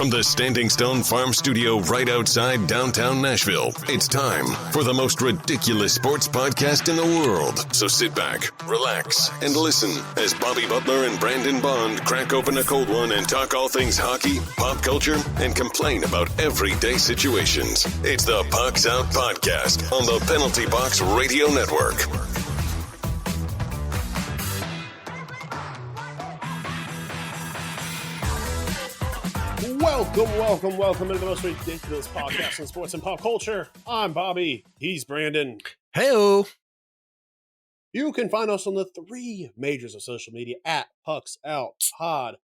From the Standing Stone Farm Studio right outside downtown Nashville, it's time for the most ridiculous sports podcast in the world. So sit back, relax, and listen as Bobby Butler and Brandon Bond crack open a cold one and talk all things hockey, pop culture, and complain about everyday situations. It's the Pucks Out Podcast on the Penalty Box Radio Network. Welcome into the most ridiculous podcast in sports and pop culture. I'm Bobby. He's Brandon. Hey-o. You can find us on the three majors of social media at Pucks Out Pod.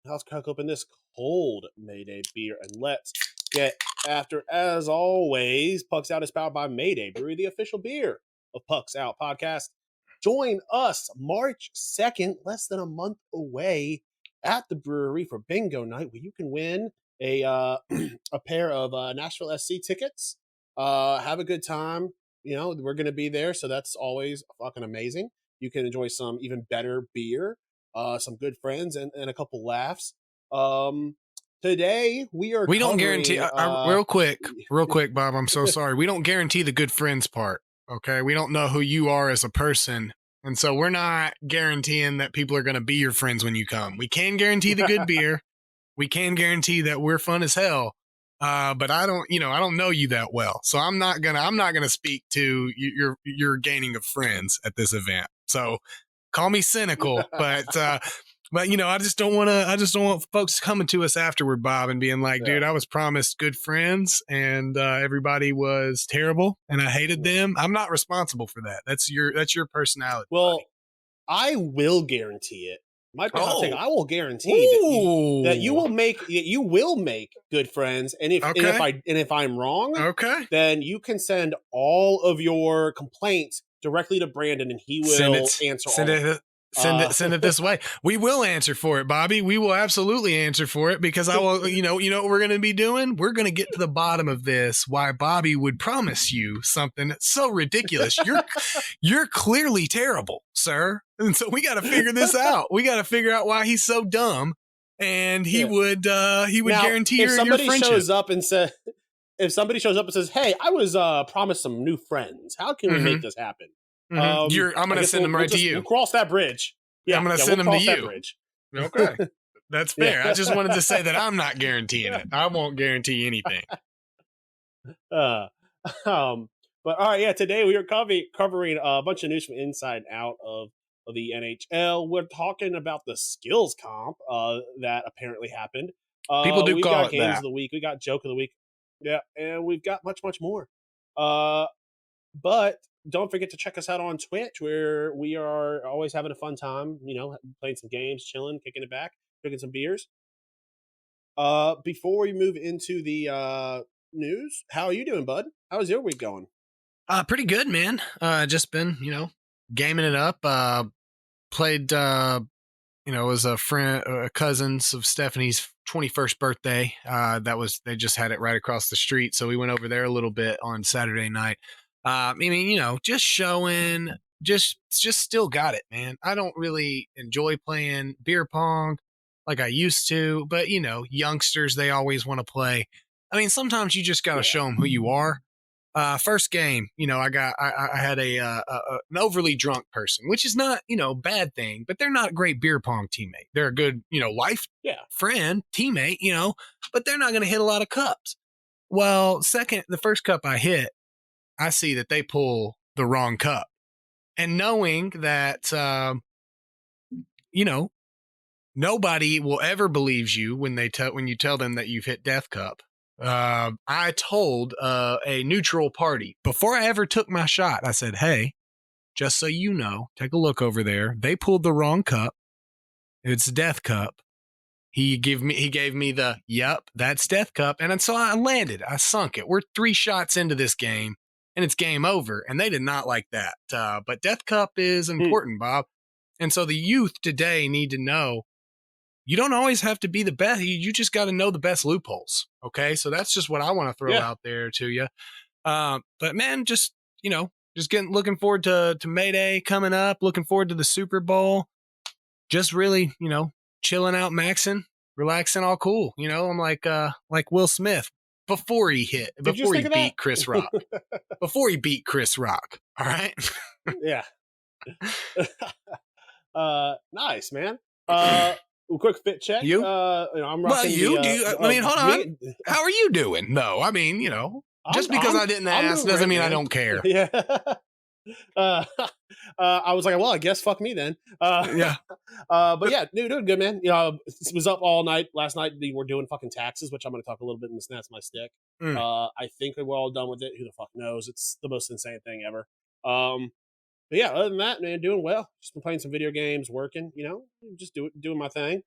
Now let's crack open this cold Mayday beer and let's get after. As always, Pucks Out is powered by Mayday Brewery, the official beer of Pucks Out Podcast. Join us March 2nd, less than a month away, at the brewery for bingo night, where you can win a pair of Nashville SC tickets. Have a good time. You know, we're going to be there, so that's always fucking amazing. You can enjoy some even better beer, some good friends, and a couple laughs. Today we don't guarantee. Real quick, Bob. I'm so sorry. We don't guarantee the good friends part. Okay, we don't know who you are as a person. And so we're not guaranteeing that people are going to be your friends when you come. We can guarantee the good beer. We can guarantee that we're fun as hell. But I don't know you that well. So I'm not gonna speak to your gaining of friends at this event. So call me cynical, but I just don't want folks coming to us afterward, Bob, and being like, dude, I was promised good friends and everybody was terrible and I hated them. I'm not responsible for that. That's your personality. Well, buddy. I will guarantee it. Might be a hot take. I will guarantee that you will make good friends. And if I'm wrong, then you can send all of your complaints directly to Brandon and he will answer all of it. Send it this way. We will answer for it, Bobby. We will absolutely answer for it because I will, you know what we're going to be doing? We're going to get to the bottom of this, why Bobby would promise you something so ridiculous. You're clearly terrible, sir. And so we got to figure this out. We got to figure out why he's so dumb and he would guarantee your friendship. If somebody shows up and says, "Hey, I was promised some new friends. How can we make this happen?" I'm going to send them right to you. We'll cross that bridge. Yeah, I'm going to send them to you. Okay. That's fair. Yeah. I just wanted to say that I'm not guaranteeing it. I won't guarantee anything. But all right, yeah, today we are covering a bunch of news from inside and out of the NHL. We're talking about the skills comp that apparently happened. People do call it games that. Of the week. We got joke of the week. Yeah, and we've got much more. But don't forget to check us out on Twitch, where we are always having a fun time, playing some games, chilling, kicking it back, drinking some beers. Before we move into the news, how are you doing, bud? How's your week going? Pretty good, man. Just been, gaming it up. Played, was cousins of Stephanie's 21st birthday. They just had it right across the street. So we went over there a little bit on Saturday night. Just showing, just still got it, man. I don't really enjoy playing beer pong like I used to, but youngsters, they always want to play. I mean, sometimes you just got to show them who you are. First game, I had an overly drunk person, which is not, bad thing, but they're not a great beer pong teammate. They're a good, friend, teammate, but they're not going to hit a lot of cups. Well, the first cup I hit, I see that they pull the wrong cup. And knowing that, nobody will ever believe you when you tell them that you've hit death cup. I told a neutral party before I ever took my shot. I said, "Hey, just so you know, take a look over there. They pulled the wrong cup. It's death cup." He gave me the, "Yep, that's death cup." And so I landed. I sunk it. We're 3 shots into this game. And it's game over. And they did not like that. But Death Cup is important, Bob. And so the youth today need to know you don't always have to be the best. You just got to know the best loopholes. Okay. So that's just what I want to throw out there to you. But man, looking forward to Mayday coming up, looking forward to the Super Bowl. Just really, chilling out, maxing, relaxing, all cool. I'm like Will Smith before he Did you just think of that? beat Chris Rock. Before he beat Chris Rock. All right. Yeah. Nice, man. Quick fit check. You? I'm Well, rocking you do. I mean, hold on. me. How are you doing? No, I mean, just because I didn't ask doing doesn't great, mean I man. don't care. Yeah. I was like, well, I guess fuck me then. Yeah. But yeah, dude, doing good, man. Was up all night last night. We're doing fucking taxes, which I'm going to talk a little bit in the Snaps My Stick. I think we're all done with it. Who the fuck knows? It's the most insane thing ever. But yeah, other than that, man, doing well. Just been playing some video games, working. Just doing my thing.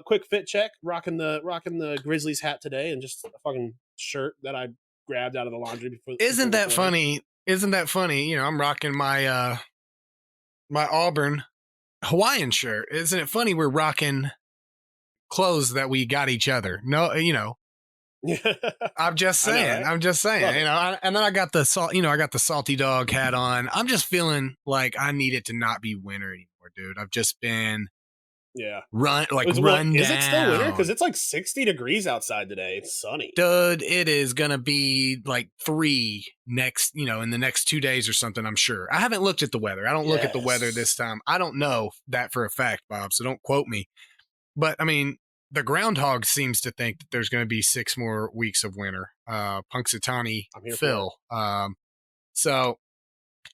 Quick fit check. Rocking the Grizzlies hat today, and just a fucking shirt that I grabbed out of the laundry before. Isn't that funny? I'm rocking my my Auburn Hawaiian shirt. Isn't it funny we're rocking clothes that we got each other? No, I'm just saying. Right? I'm just saying. And then I got the I got the salty dog hat on. I'm just feeling like I need it to not be winter anymore, dude. I've just been run down. Is it still winter? Because it's like 60 degrees outside today. It's sunny, dude. It is gonna be like 3 next, in the next 2 days or something. I'm sure. I haven't looked at the weather. I don't look at the weather this time. I don't know that for a fact, Bob. So don't quote me. But I mean, the groundhog seems to think that there's going to be 6 more weeks of winter. Punxsutawney Phil. So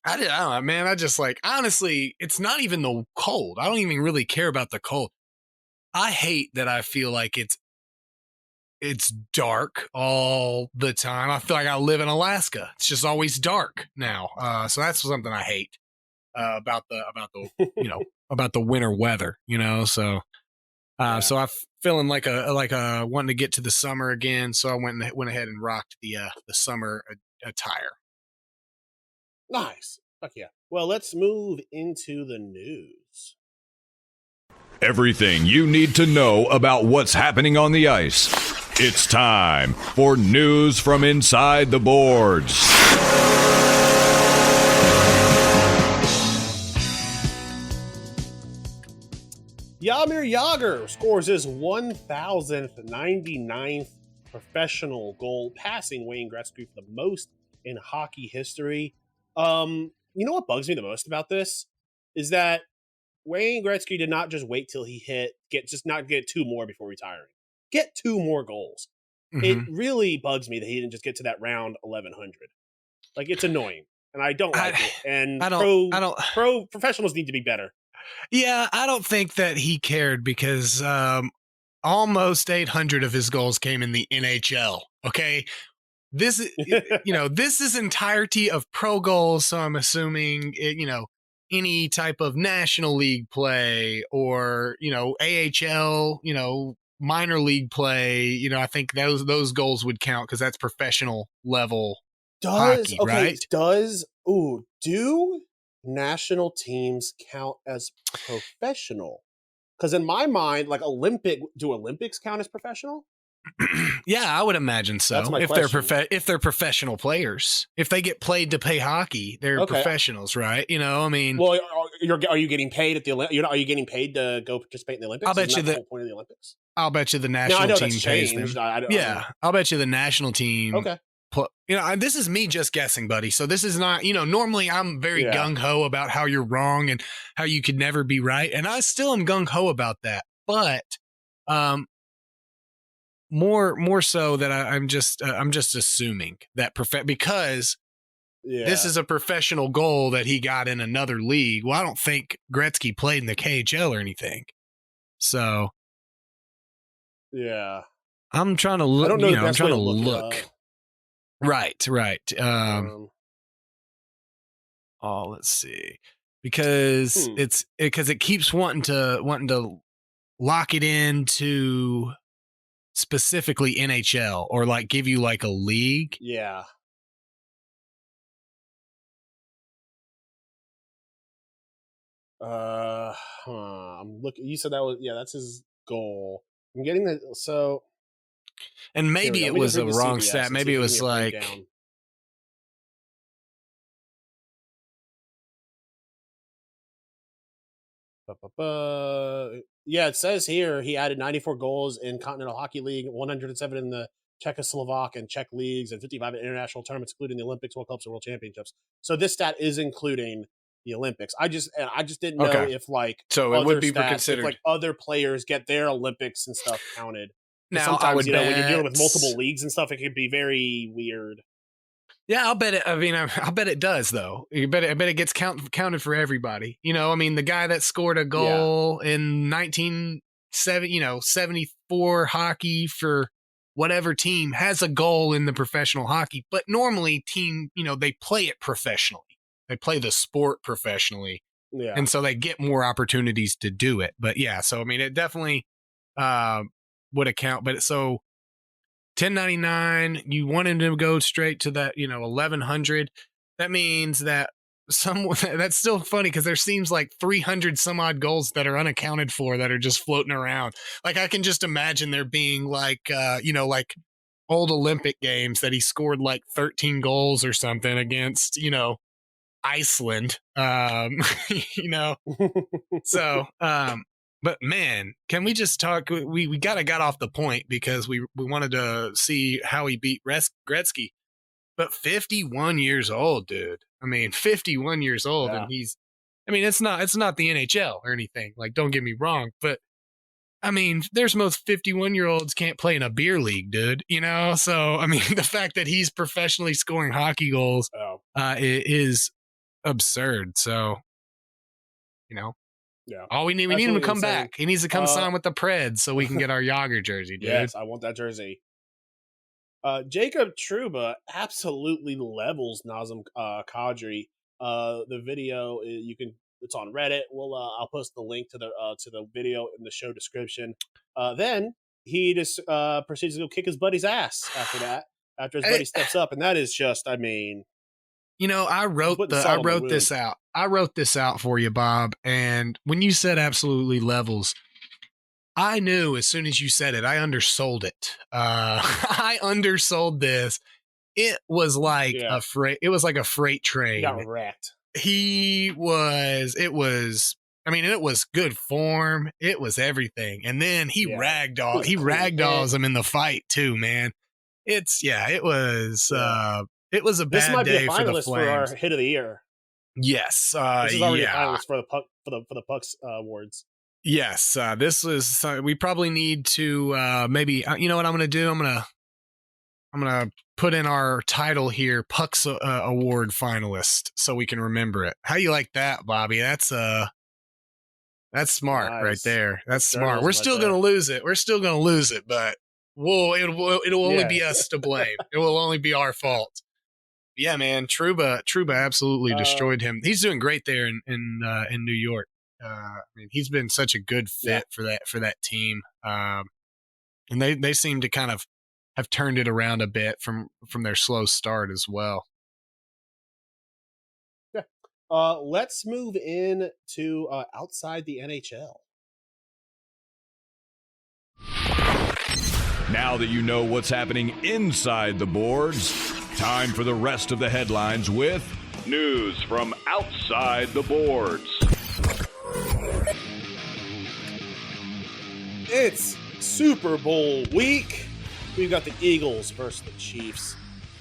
I don't know, man. I just honestly, it's not even the cold. I don't even really care about the cold. I hate that I feel like it's dark all the time. I feel like I live in Alaska. It's just always dark now. So that's something I hate about the about the winter weather. So. So I'm feeling like a wanting to get to the summer again. So I went ahead and rocked the summer attire. Nice. Fuck yeah. Well, let's move into the news. Everything you need to know about what's happening on the ice. It's time for news from inside the boards. Jaromir JAGR scores his 1,099th professional goal, passing Wayne Gretzky for the most in hockey history. You know what bugs me the most about this is that Wayne Gretzky did not just wait till he get 2 more before retiring. Get 2 more goals. Mm-hmm. It really bugs me that he didn't just get to that round 1,100. Like, it's annoying, and I don't like it. And pro professionals need to be better. Yeah, I don't think that he cared because almost 800 of his goals came in the NHL. Okay, this is entirety of pro goals. So I'm assuming any type of National League play or AHL, minor league play. I think those goals would count because that's professional level hockey, right? Do national teams count as professional? Because in my mind, like do Olympics count as professional? Yeah, I would imagine so. That's my if question. if they're professional players, if they get played to play hockey, they're professionals, right? I mean, well, are you getting paid at the Olympics? Are you getting paid to go participate in the Olympics? I'll bet the whole point of the Olympics. I'll bet you the national team pays them. I'll bet you the national team. Okay. This is me just guessing, buddy. So this is not, normally I'm very gung-ho about how you're wrong and how you could never be right. And I still am gung-ho about that. But more so that I'm just assuming that because this is a professional goal that he got in another league. Well, I don't think Gretzky played in the KHL or anything. So yeah, I'm trying to look. I don't know. I'm trying to look. Right. Let's see, because it keeps wanting to lock it into specifically NHL or like give you like a league. Yeah. I'm looking. You said that was that's his goal. I'm getting the so. And maybe it was a wrong stat. Maybe it was like. Yeah, it says here he added 94 goals in Continental Hockey League, 107 in the Czechoslovak and Czech leagues, and 55 in international tournaments, including the Olympics, World Cups, and World Championships. So this stat is including the Olympics. I just didn't know if like so it would be considered if like other players get their Olympics and stuff counted. Now, sometimes when you're dealing with multiple leagues and stuff, it could be very weird. Yeah, I'll bet it. I mean, I'll bet it does, though. I bet it gets counted for everybody. I mean, the guy that scored a goal in 1974 hockey for whatever team has a goal in the professional hockey. But normally, they play it professionally. They play the sport professionally, and so they get more opportunities to do it. But yeah, so I mean, it definitely would account. But so 1099, you want him to go straight to that 1100. That means that that's still funny because there seems like 300 some odd goals that are unaccounted for that are just floating around. Like I can just imagine there being like like old Olympic games that he scored like 13 goals or something against Iceland. So but man, can we just talk? We got off the point because we wanted to see how he beat Gretzky. But 51 years old, dude. I mean, 51 years old, and it's not the NHL or anything. Like, don't get me wrong, but I mean, there's most 51-year-olds can't play in a beer league, dude. So I mean, the fact that he's professionally scoring hockey goals is absurd. So yeah. All we need him to come back. He needs to come sign with the Preds so we can get our JAGR jersey, dude. Yes, I want that jersey. Jacob Trouba absolutely levels Nazem Kadri. The video it's on Reddit. I'll post the link to the video in the show description. Then he just proceeds to go kick his buddy's ass after that. After his buddy steps up, and that is just, I mean. I wrote this out. I wrote this out for you, Bob. And when you said absolutely levels, I knew as soon as you said it, I undersold it. I undersold this. It was like a freight. It was like a freight train. He got wrecked. It was good form. It was everything. And then he ragdolls him in the fight too, man. It was a bad day for the Flames. This might be a finalist for our hit of the year. Yes. This is already a finalist for the Pucks awards. Yes. This is, we probably need to maybe, you know what I'm going to do? I'm going to put in our title here, Pucks Award finalist, so we can remember it. How you like that, Bobby? That's smart right there. That's smart. We're still going to lose it. But it'll only be us to blame. It will only be our fault. Yeah, man. Trouba absolutely destroyed him. He's doing great there in New York. I mean, he's been such a good fit for that team. And they seem to kind of have turned it around a bit from their slow start as well. Yeah. Let's move in to outside the NHL. Now that you know what's happening inside the boards, time for the rest of the headlines with news from outside the boards. It's Super Bowl week. We've got the Eagles versus the Chiefs.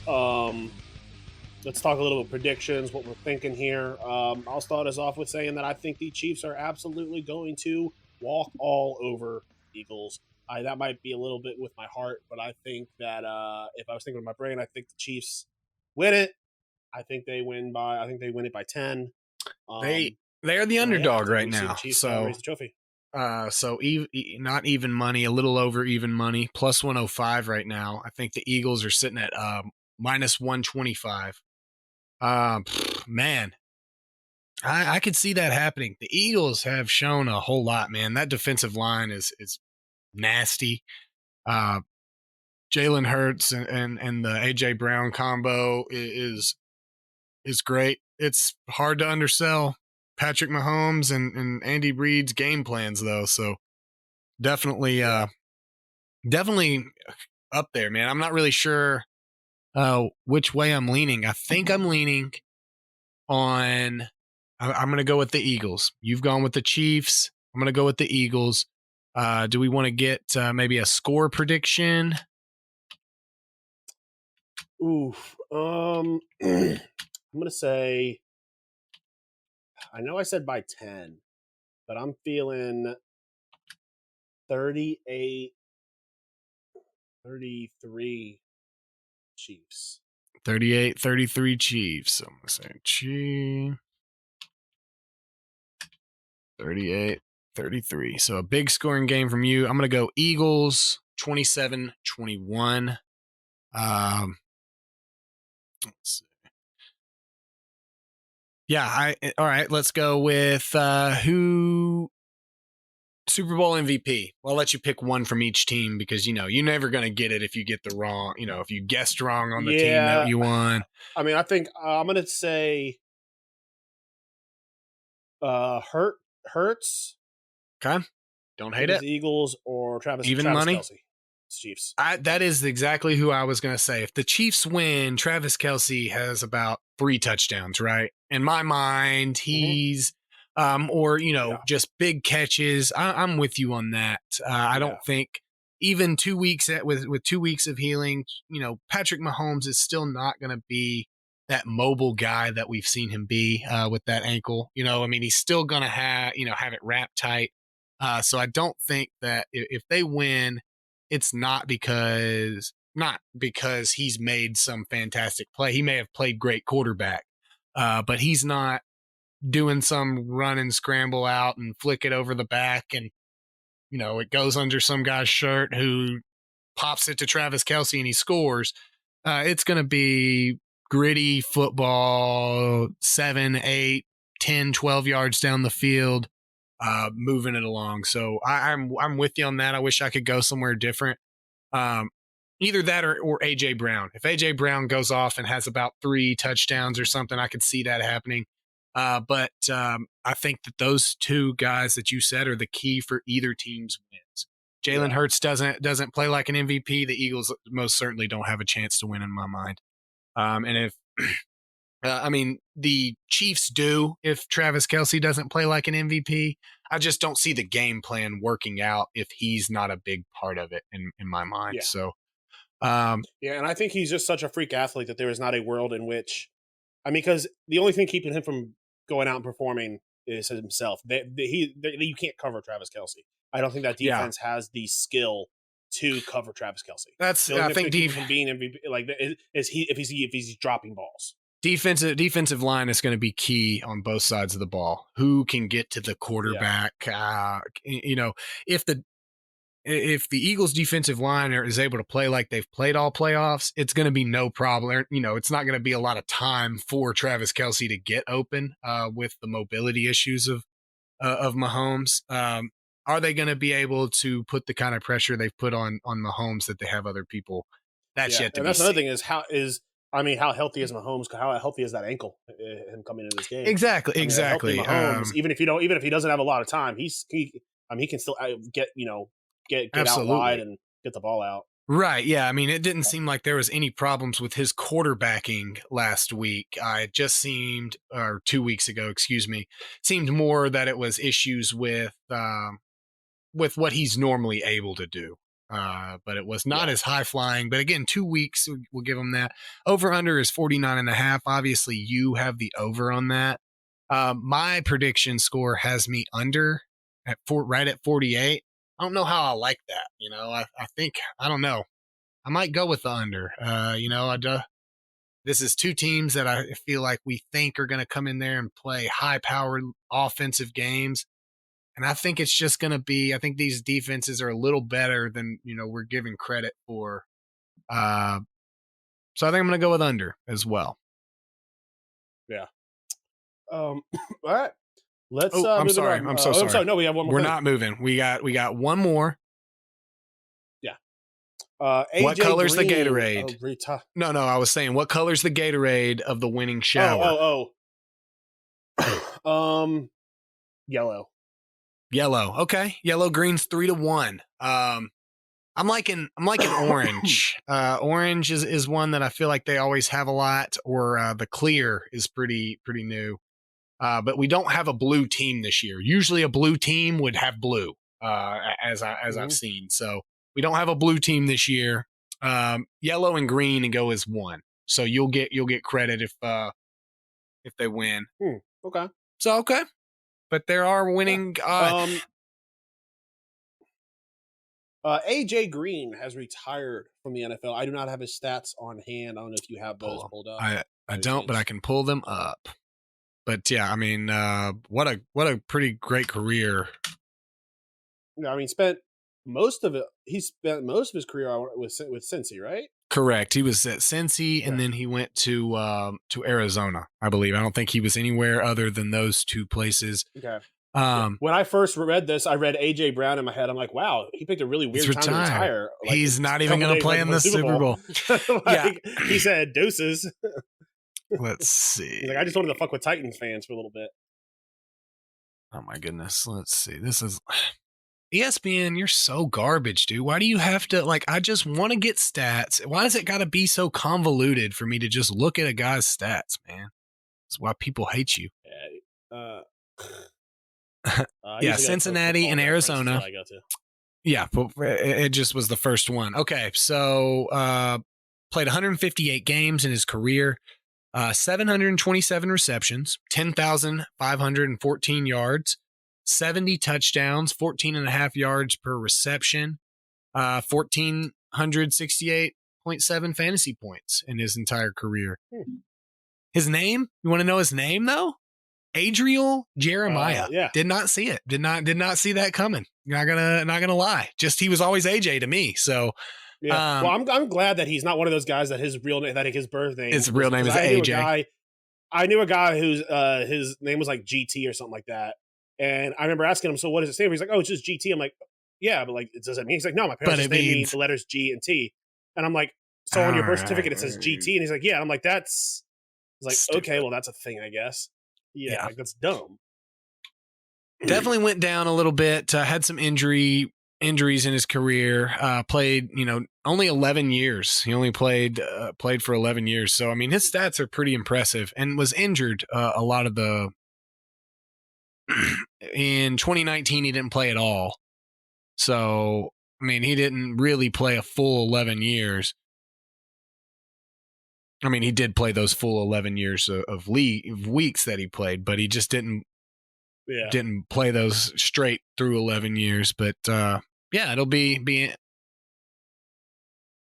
Let's talk a little bit predictions, what we're thinking here. I'll start us off with saying that I think the Chiefs are absolutely going to walk all over Eagles. That might be a little bit with my heart, but I think that if I was thinking with my brain, I think the Chiefs win it. I think they win it by 10. They're the underdog right now. So raise the trophy. So not even money, a little over even money, plus 105 right now. I think the Eagles are sitting at minus 125. Man, I could see that happening. The Eagles have shown a whole lot, man. That defensive line is nasty. Jalen Hurts and the AJ Brown combo is great. It's hard to undersell Patrick Mahomes and Andy Reid's game plans, though. So definitely up there, man. I'm not really sure which way I'm leaning. I think I'm leaning on. I'm going to go with the Eagles. You've gone with the Chiefs. I'm going to go with the Eagles. Do we want to get maybe a score prediction? Oof. I'm gonna say. I know I said by 10, but I'm feeling 38, 33 Chiefs. 38-33 Chiefs. So I'm going to say Chiefs. 38-33. So a big scoring game from you. I'm going to go Eagles 27-21. Let's see. Yeah, all right, let's go with who Super Bowl MVP. Well, I'll let you pick one from each team because you're never going to get it if you get the wrong, if you guessed wrong on the team that you won. I mean, I think I'm going to say Hurts. Okay. Don't hate it. The Eagles or Travis money. Kelce. Chiefs. That is exactly who I was going to say. If the Chiefs win, Travis Kelce has about 3 touchdowns, right? In my mind, he's just big catches. I'm with you on that. I don't think even 2 weeks with 2 weeks of healing, Patrick Mahomes is still not going to be that mobile guy that we've seen him be with that ankle. He's still going to have it wrapped tight. So I don't think that if they win, it's not because he's made some fantastic play. He may have played great quarterback, but he's not doing some run and scramble out and flick it over the back and, it goes under some guy's shirt who pops it to Travis Kelce and he scores. It's going to be gritty football, 7, 8, 10, 12 yards down the field. Moving it along. So I'm with you on that. I wish I could go somewhere different. Either that or AJ Brown. If AJ Brown goes off and has about 3 touchdowns or something, I could see that happening. But I think that those 2 guys that you said are the key for either team's wins. Jalen Hurts doesn't play like an MVP. The Eagles most certainly don't have a chance to win in my mind. And if the Chiefs do if Travis Kelce doesn't play like an MVP. I just don't see the game plan working out if he's not a big part of it in my mind. Yeah. So, and I think he's just such a freak athlete that there is not a world in which, because the only thing keeping him from going out and performing is himself. You can't cover Travis Kelce. I don't think that defense has the skill to cover Travis Kelce. I think from being MVP, if he's dropping balls. Defensive line is going to be key on both sides of the ball. Who can get to the quarterback? If the Eagles defensive line is able to play like they've played all playoffs, it's going to be no problem. It's not going to be a lot of time for Travis Kelce to get open with the mobility issues of Mahomes. Are they going to be able to put the kind of pressure they've put on Mahomes that they have other people? That's yet to be seen. That's another thing is how healthy is Mahomes? How healthy is that ankle? Him coming into this game. Exactly. Mahomes, even if he doesn't have a lot of time, he can still get out wide and get the ball out. Right. Yeah. It didn't seem like there was any problems with his quarterbacking last week. It just seemed, or 2 weeks ago, excuse me, seemed more that it was issues with what he's normally able to do. But it was not as high flying. But again, 2 weeks, we'll give him that. Over under is 49.5. Obviously, you have the over on that. My prediction score has me under right at 48. I don't know how I like that. I think, I don't know. I might go with the under. This is 2 teams that I feel like we think are going to come in there and play high-powered offensive games. And I think it's just going to be, I think these defenses are a little better than, we're giving credit for. So I think I'm going to go with under as well. Yeah. All right. Let's. I'm sorry. I'm so sorry. I'm sorry. No, we have one more. We're not moving. We got one more. Yeah. What color's the Gatorade? No. I was saying, what color's the Gatorade of the winning shower? Yellow. Yellow. Okay. Yellow, green's 3-1. I'm liking orange. Orange is one that I feel like they always have a lot, or the clear is pretty new. But we don't have a blue team this year. Usually a blue team would have blue. as Mm-hmm. I've seen. So we don't have a blue team this year. Yellow and green and go as one. So you'll get credit if they win. Okay. So okay, but there are winning. AJ Green has retired from the NFL. I do not have his stats on hand. I don't know if you have those pulled up. I don't, but I can pull them up. But yeah, I mean, what a pretty great career. I mean, he spent most of his career with Cincy, right? Correct. He was at Cincy, and then he went to Arizona, I believe. I don't think he was anywhere other than those two places. Okay. When I first read this, I read AJ Brown in my head. I'm like, wow, he picked a really weird time to retire. Like, he's not even going to play in the Super Bowl. He said deuces. Let's see. He's like, I just wanted to fuck with Titans fans for a little bit. Oh my goodness. Let's see. This is ESPN. You're so garbage, dude. Why do you have to I just want to get stats. Why does it got to be so convoluted for me to just look at a guy's stats, man? That's why people hate you. Yeah, Cincinnati and Arizona. I got to. Yeah, it just was the first one. Okay, so played 158 games in his career, 727 receptions, 10,514 yards, 70 touchdowns, 14 and a half yards per reception, 1,468.7 fantasy points in his entire career. His name? You want to know his name though? Adriel Jeremiah. Yeah. Did not see it. Did not see that coming. Not gonna lie. Just he was always AJ to me. So yeah. Well, I'm glad that he's not one of those guys that his real name, his birth name. His real name is AJ. I knew a guy whose his name was like GT or something like that. And I remember asking him, so what does it stand for? He's like, oh, it's just GT. I'm like, yeah, but like, it doesn't mean. He's like, no, my parents just named me the letters G and T. And I'm like, so on your birth certificate it says GT, and he's like, yeah. And I'm like, that's. I was like, stupid. Okay, well, that's a thing, I guess. Yeah. Like, that's dumb. Definitely went down a little bit. Had some injuries in his career. Played, only 11 years. He only played for 11 years. So I mean, his stats are pretty impressive. And was injured a lot of the. In 2019, he didn't play at all. So I mean, he didn't really play a full 11 years. I mean, he did play those full 11 years of weeks that he played, but he just didn't play those straight through 11 years. But it'll be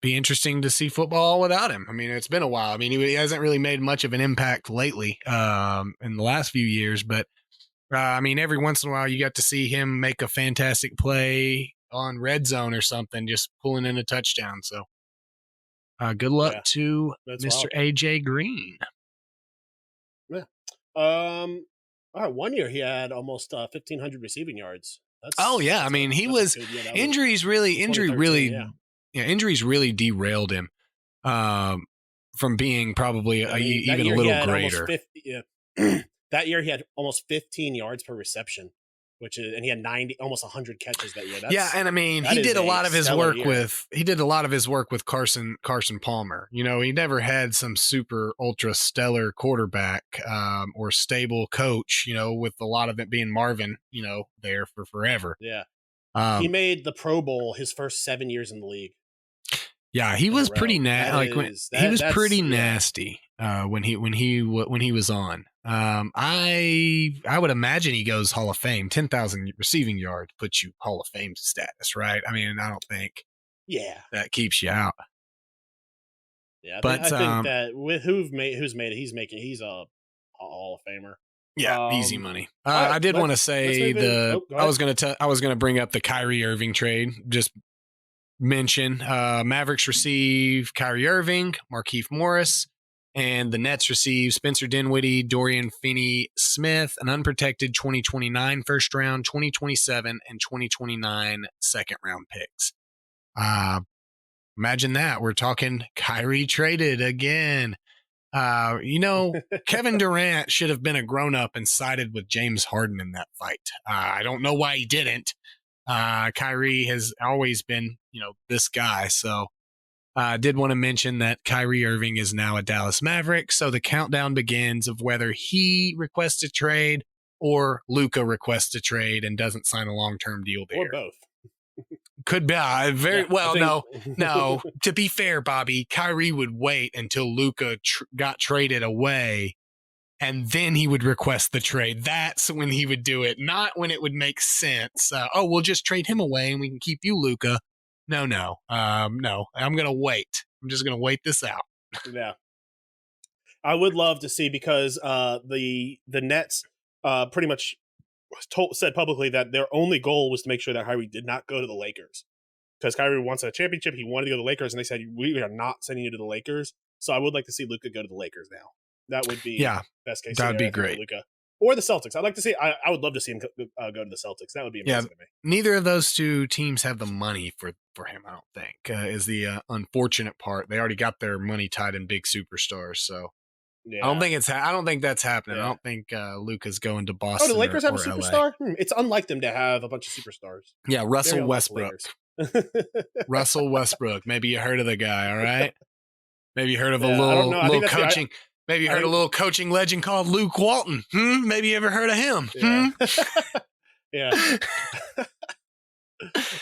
interesting to see football without him. I mean, it's been a while. I mean, he hasn't really made much of an impact lately in the last few years. But I mean, every once in a while, you got to see him make a fantastic play on red zone or something, just pulling in a touchdown. So. Good luck to Mr. Wild. AJ Green. Yeah. All right. 1 year he had almost 1,500 receiving yards. I mean, he was injuries really derailed him from being probably even a little greater. That year he had almost 15 yards per reception. And he had almost 100 catches that year. And I mean, he did a lot of his work with Carson Palmer. He never had some super ultra stellar quarterback or stable coach. With a lot of it being Marvin. There for forever. Yeah, he made the Pro Bowl his first 7 years in the league. Yeah, he was pretty nasty. He was pretty nasty when he was on. I would imagine he goes Hall of Fame. 10,000 receiving yards puts you Hall of Fame status, right? I mean, I don't think that keeps you out. Yeah, I think that with who's made it, he's a Hall of Famer. Yeah, easy money. I did want to say I was going to bring up the Kyrie Irving trade. Just mention Mavericks receive Kyrie Irving, Markieff Morris. And the Nets receive Spencer Dinwiddie, Dorian Finney-Smith, an unprotected 2029 first round, 2027, and 2029 second round picks. Imagine that. We're talking Kyrie traded again. Kevin Durant should have been a grown-up and sided with James Harden in that fight. I don't know why he didn't. Kyrie has always been, this guy. So I did want to mention that Kyrie Irving is now a Dallas Maverick. So the countdown begins of whether he requests a trade or Luka requests a trade and doesn't sign a long-term deal there. Or both. Could be no. To be fair, Bobby, Kyrie would wait until Luka got traded away, and then he would request the trade. That's when he would do it, not when it would make sense. We'll just trade him away and we can keep you, Luka. No. No, I'm gonna wait. I'm just gonna wait this out. Yeah, I would love to see, because the Nets pretty much said publicly that their only goal was to make sure that Kyrie did not go to the Lakers, because Kyrie wants a championship. He wanted to go to the Lakers, and they said, we are not sending you to the Lakers. So I would like to see Luka go to the Lakers now. That would be best case scenario. That'd be great. Luka. Or the Celtics. I'd like to see. I would love to see him go to the Celtics. That would be amazing to me. Neither of those two teams have the money for him, I don't think, is the unfortunate part. They already got their money tied in big superstars, so yeah. I don't think that's happening. Yeah. I don't think Luka's going to Boston. Oh, the Lakers have a superstar? LA. It's unlike them to have a bunch of superstars. Yeah, Russell Westbrook. Russell Westbrook. Maybe you heard of the guy, all right? Maybe you heard of a little coaching. Maybe you heard a little coaching legend called Luke Walton. Maybe you ever heard of him? Yeah. Yeah.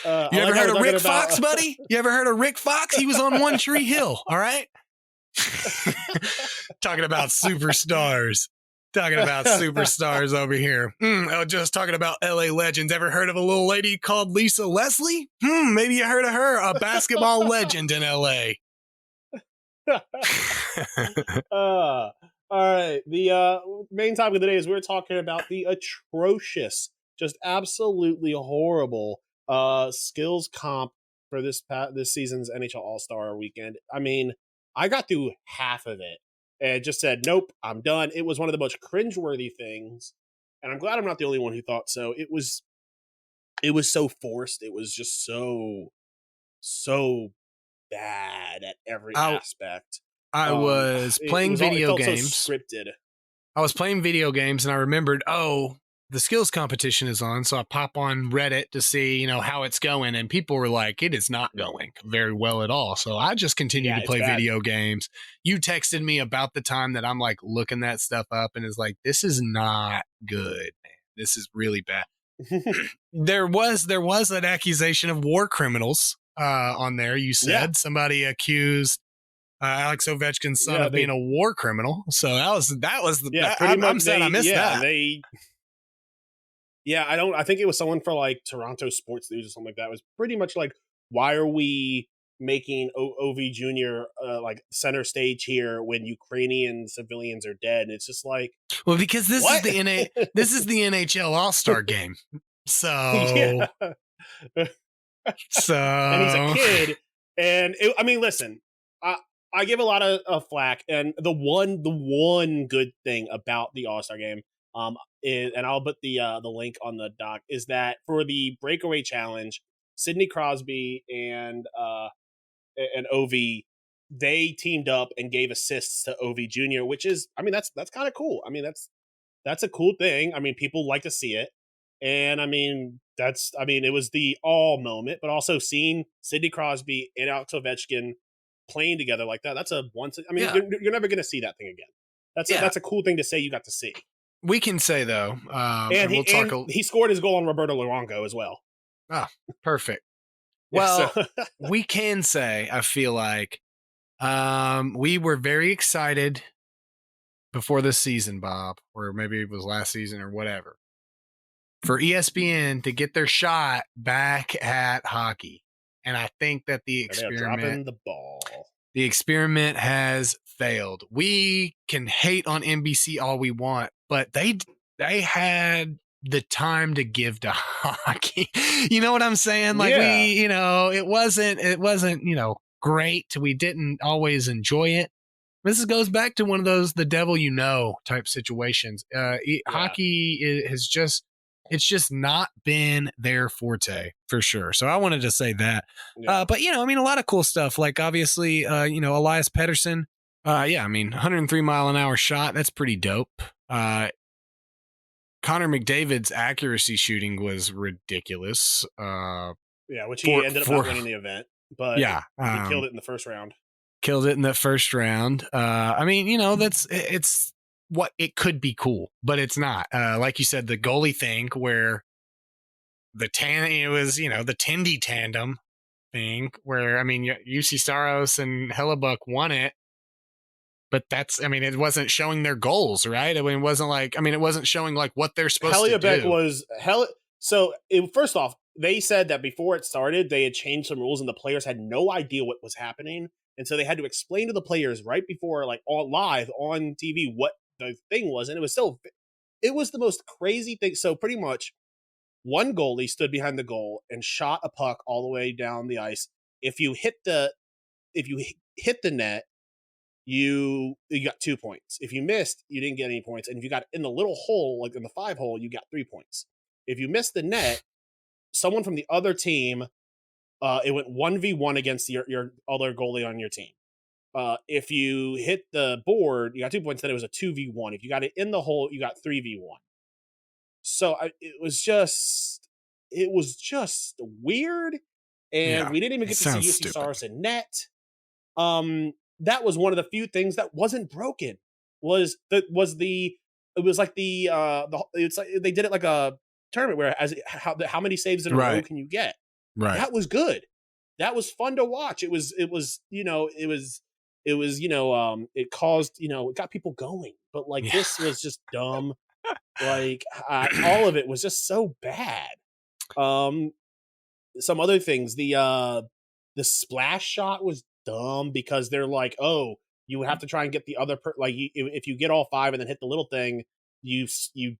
You ever heard of Rick Fox, buddy? You ever heard of Rick Fox? He was on One Tree Hill, all right? Talking about superstars. Over here. Just talking about LA legends. Ever heard of a little lady called Lisa Leslie? Maybe you heard of her, a basketball legend in LA. All right. The main topic of the day is we're talking about the atrocious, just absolutely horrible skills comp for this season's NHL All-Star Weekend. I mean, I got through half of it and just said, nope, I'm done. It was one of the most cringeworthy things, and I'm glad I'm not the only one who thought so. It was so forced. It was just so bad at every aspect. I was playing video games. So scripted. I was playing video games and I remembered, the skills competition is on, so I pop on Reddit to see, how it's going, and people were like, it is not going very well at all. So I just continued to play video games. You texted me about the time that I'm like looking that stuff up, and it's like, this is not good, man. This is really bad. There was an accusation of war criminals on there. You said somebody accused Alex Ovechkin's son of being a war criminal. So that was I'm sad I missed that. I think it was someone for like Toronto Sports News or something like that. It was pretty much like, why are we making OV Jr. Like center stage here when Ukrainian civilians are dead? And it's just like, well, because this is the NHL All-Star game. So and he's a kid, and listen, I give a lot of flack, and the one good thing about the All-Star game, is, and I'll put the link on the doc, is that for the breakaway challenge, Sidney Crosby and OV, they teamed up and gave assists to OV Jr., which is, that's kind of cool. That's a cool thing. People like to see it. And it was the all moment, but also seeing Sidney Crosby and Alex Ovechkin playing together like that, that's a once. You're never going to see that thing again. That's a cool thing to say you got to see. We can say though, he scored his goal on Roberto Luongo as well. Ah, perfect. Well, we can say, I feel like we were very excited before this season, Bob, or maybe it was last season or whatever, for ESPN to get their shot back at hockey. And I think that the experiment has failed. We can hate on NBC all we want, but they had the time to give to hockey. You know what I'm saying? Like it wasn't, great. We didn't always enjoy it. This goes back to one of those, the devil type situations. Hockey it's just not been their forte for sure. So I wanted to say that. Yeah. But a lot of cool stuff. Like obviously, Elias Pettersson. 103 mile an hour shot. That's pretty dope. Connor McDavid's accuracy shooting was ridiculous. Which he ended up not winning the event. But he killed it in the first round. That's it's what it could be cool, but it's not. Like you said, the goalie thing where it was, you know, the Tindy tandem thing where, I mean, UC Staros and Hellebuck won it, but it wasn't showing their goals, right? I mean, it wasn't showing like what they're supposed to do. So first off, they said that before it started, they had changed some rules and the players had no idea what was happening. And so they had to explain to the players right before, like live on TV, what the thing was. And it was the most crazy thing. So pretty much one goalie stood behind the goal and shot a puck all the way down the ice. If you hit the net, you got 2 points. If you missed, you didn't get any points. And if you got in the little hole, like in the 5 hole, you got 3 points. If you missed the net, someone from the other team, it went 1v1 against your other goalie on your team. If you hit the board, you got 2 points. Then it was a 2v1. If you got it in the hole, you got 3v1. So it was just weird, and we didn't even get to see UC Stars in net. That was one of the few things that wasn't broken. It's like they did it like a tournament where how many saves in a row can you get? Right. That was good. That was fun to watch. It caused, it got people going, but like this was just dumb. Like all of it was just so bad. Some other things, the splash shot was dumb because they're like, oh, you have to try and get the other if you get all 5 and then hit the little thing, you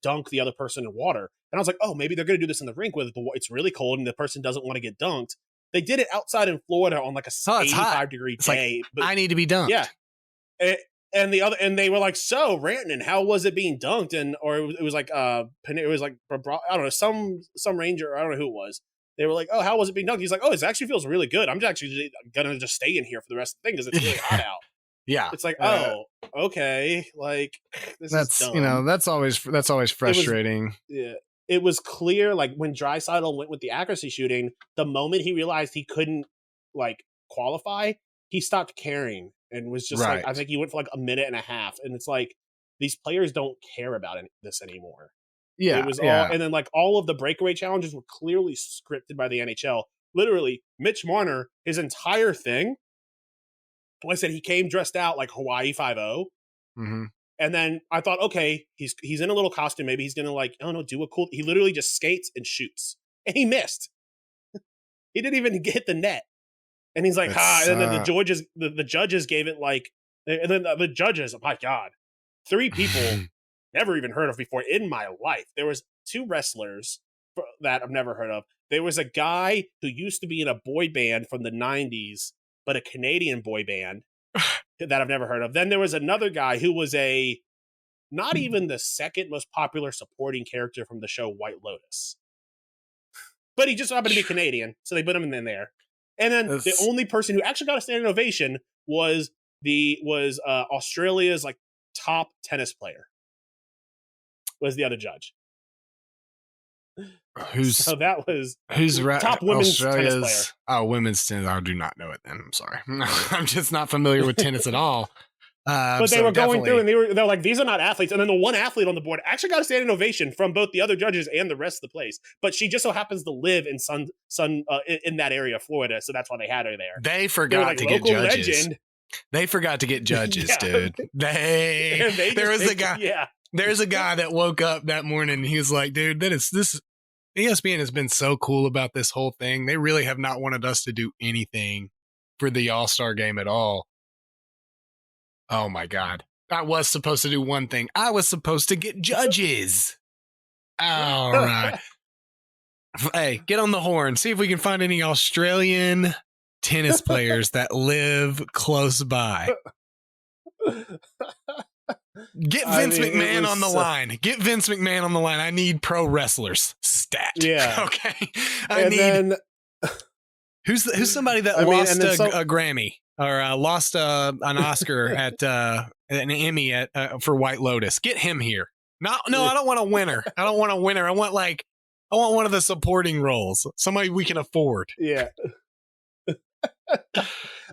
dunk the other person in water. And I was like, oh, maybe they're going to do this in the rink where it's really cold and the person doesn't want to get dunked. They did it outside in Florida on like a 85-degree day. Like, I need to be dunked. Yeah. And they were like, so Rantanen, how was it being dunked? Or it was like I don't know, some ranger, I don't know who it was. They were like, oh, how was it being dunked? He's like, oh, it actually feels really good. I'm actually gonna just stay in here for the rest of the thing because it's really hot out. Yeah, it's like, oh, okay, like this is dumb. That's always frustrating. It was clear, like when Draisaitl went with the accuracy shooting, the moment he realized he couldn't like qualify, he stopped caring and was just like, I think he went for like a minute and a half, and it's like these players don't care about this anymore. Yeah, it was all, and then like all of the breakaway challenges were clearly scripted by the NHL. Literally, Mitch Marner, his entire thing. Like I said, he came dressed out like Hawaii 5-0. Mm-hmm. And then I thought, okay, he's in a little costume. Maybe he's gonna do a cool. He literally just skates and shoots, and he missed. He didn't even hit the net, and he's like, And then the judges gave it like, and then the judges, oh my God, 3 people never even heard of before in my life. There was 2 wrestlers that I've never heard of. There was a guy who used to be in a boy band from the 90s, but a Canadian boy band that I've never heard of. Then there was another guy who was not even the second most popular supporting character from the show White Lotus. But he just happened to be Canadian, so they put him in there. And then the only person who actually got a standing ovation was Australia's like top tennis player. Was the other judge. Who's top women's Australia's tennis player? Oh, women's tennis. I do not know it. Then I'm sorry, I'm just not familiar with tennis at all. But they were going through, and they're like, these are not athletes. And then the one athlete on the board actually got a standing ovation from both the other judges and the rest of the place. But she just so happens to live in in that area of Florida, so that's why they had her there. They forgot to get judges. Legend. They forgot to get judges, dude. There was a guy. Yeah. There's a guy that woke up that morning and he was like, dude, this ESPN has been so cool about this whole thing. They really have not wanted us to do anything for the All-Star game at all. Oh my God. I was supposed to do one thing. I was supposed to get judges. All right. Hey, get on the horn. See if we can find any Australian tennis players that live close by. Get Vince McMahon on the line. Get Vince McMahon on the line. I need pro wrestlers. Stat. Yeah. Okay. Who's somebody that lost a Grammy or lost an Oscar at an Emmy for White Lotus? Get him here. No, I don't want a winner. I want one of the supporting roles. Somebody we can afford. Yeah.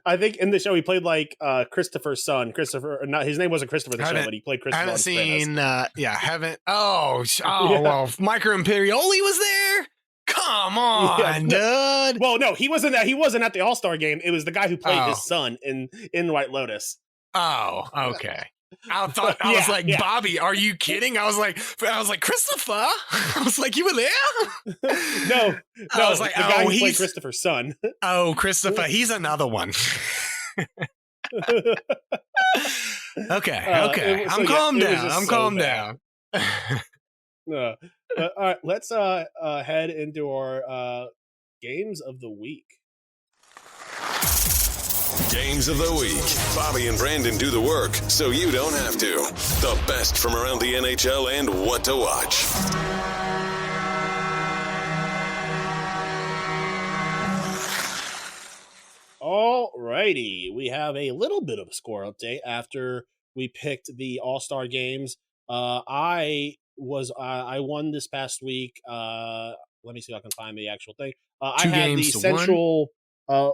I think in the show he played like Christopher's son. Christopher, not his name wasn't Christopher in the show, but he played Christopher. I haven't seen. Haven't. Yeah. Well, Micro Imperioli was there. Come on, dude. Well, no, he wasn't. He wasn't at the All-Star game. It was the guy who played his son in White Lotus. Oh, okay. I thought I was like, Bobby, are you kidding? I was like, Christopher. I was like, you were there? No. I was like, the guy who played Christopher's son. Oh, Christopher, he's another one. Okay. I'm calmed down. All right, let's head into our games of the week. Games of the week. Bobby and Brandon do the work, so you don't have to. The best from around the NHL and what to watch. Alrighty, we have a little bit of a score update after we picked the All-Star games. I won this past week. Let me see if I can find the actual thing. I had the Central. I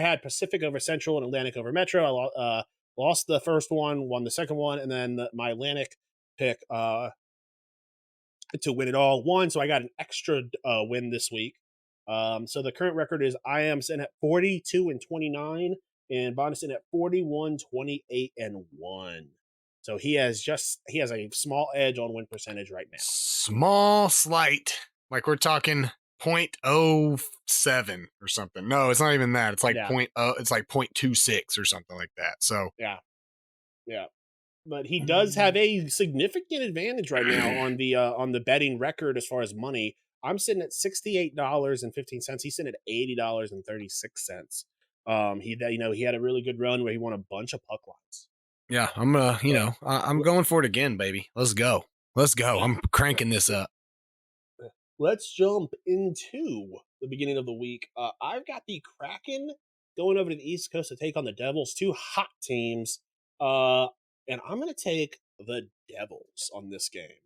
had Pacific over Central and Atlantic over Metro. I lost the first one, won the second one, and then my Atlantic pick to win it all won. So I got an extra win this week. So the current record is I am sitting at 42-29, and Bond sitting at 41-28-1. So he has a small edge on win percentage right now. Small slight, like we're talking 0.07 or something. No, it's not even that. It's like it's like 0.26 or something like that. So yeah. But he does have a significant advantage right now on the betting record as far as money. I'm sitting at $68.15. He's sitting at $80.36. He had a really good run where he won a bunch of puck lines. Yeah, I'm going for it again, baby. Let's go. I'm cranking this up. Let's jump into the beginning of the week. I've got the Kraken going over to the East Coast to take on the Devils, two hot teams. And I'm going to take the Devils on this game.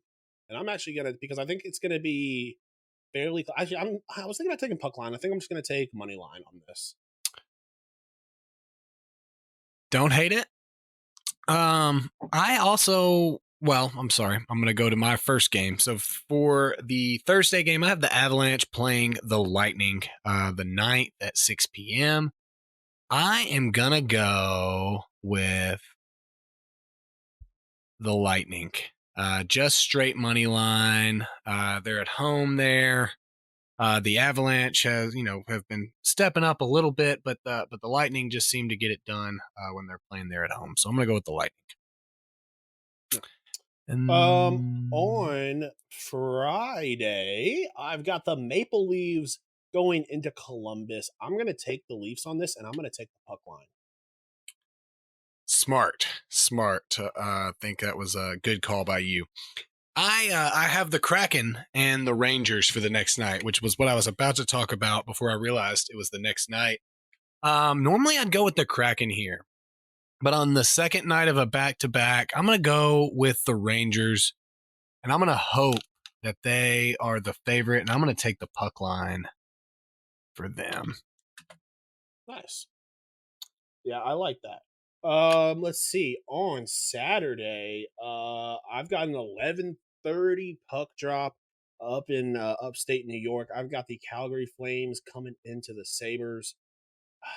And I'm actually going to, because I think it's going to be fairly, actually, I was thinking about taking puck line. I think I'm just going to take money line on this. Don't hate it. I'm sorry. I'm going to go to my first game. So for the Thursday game, I have the Avalanche playing the Lightning the 9th at 6 p.m. I am going to go with the Lightning. Just straight money line. They're at home there. The Avalanche have been stepping up a little bit, but the Lightning just seem to get it done when they're playing there at home. So I'm going to go with the Lightning. On Friday, I've got the Maple Leafs going into Columbus. I'm going to take the Leafs on this, and I'm going to take the puck line. Smart. I think that was a good call by you. I have the Kraken and the Rangers for the next night, which was what I was about to talk about before I realized it was the next night. Normally I'd go with the Kraken here, but on the second night of a back-to-back, I'm going to go with the Rangers, and I'm going to hope that they are the favorite, and I'm going to take the puck line for them. Nice. Yeah, I like that. Let's see. On Saturday, I've got an 11:30 puck drop up in upstate New York. I've got the Calgary Flames coming into the Sabres.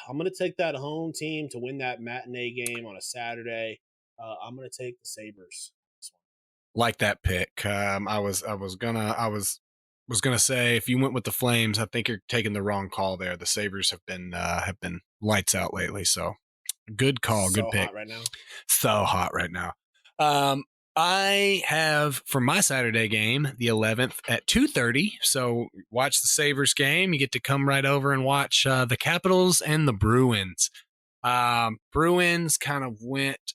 I'm going to take that home team to win that matinee game on a Saturday. I'm going to take the Sabres. Like that pick. I was gonna say if you went with the Flames, I think you're taking the wrong call there. The Sabres have been lights out lately, so good call, good pick. So hot right now. I have for my Saturday game the 11th at 2:30. So watch the Sabres game. You get to come right over and watch the Capitals and the Bruins. Bruins kind of went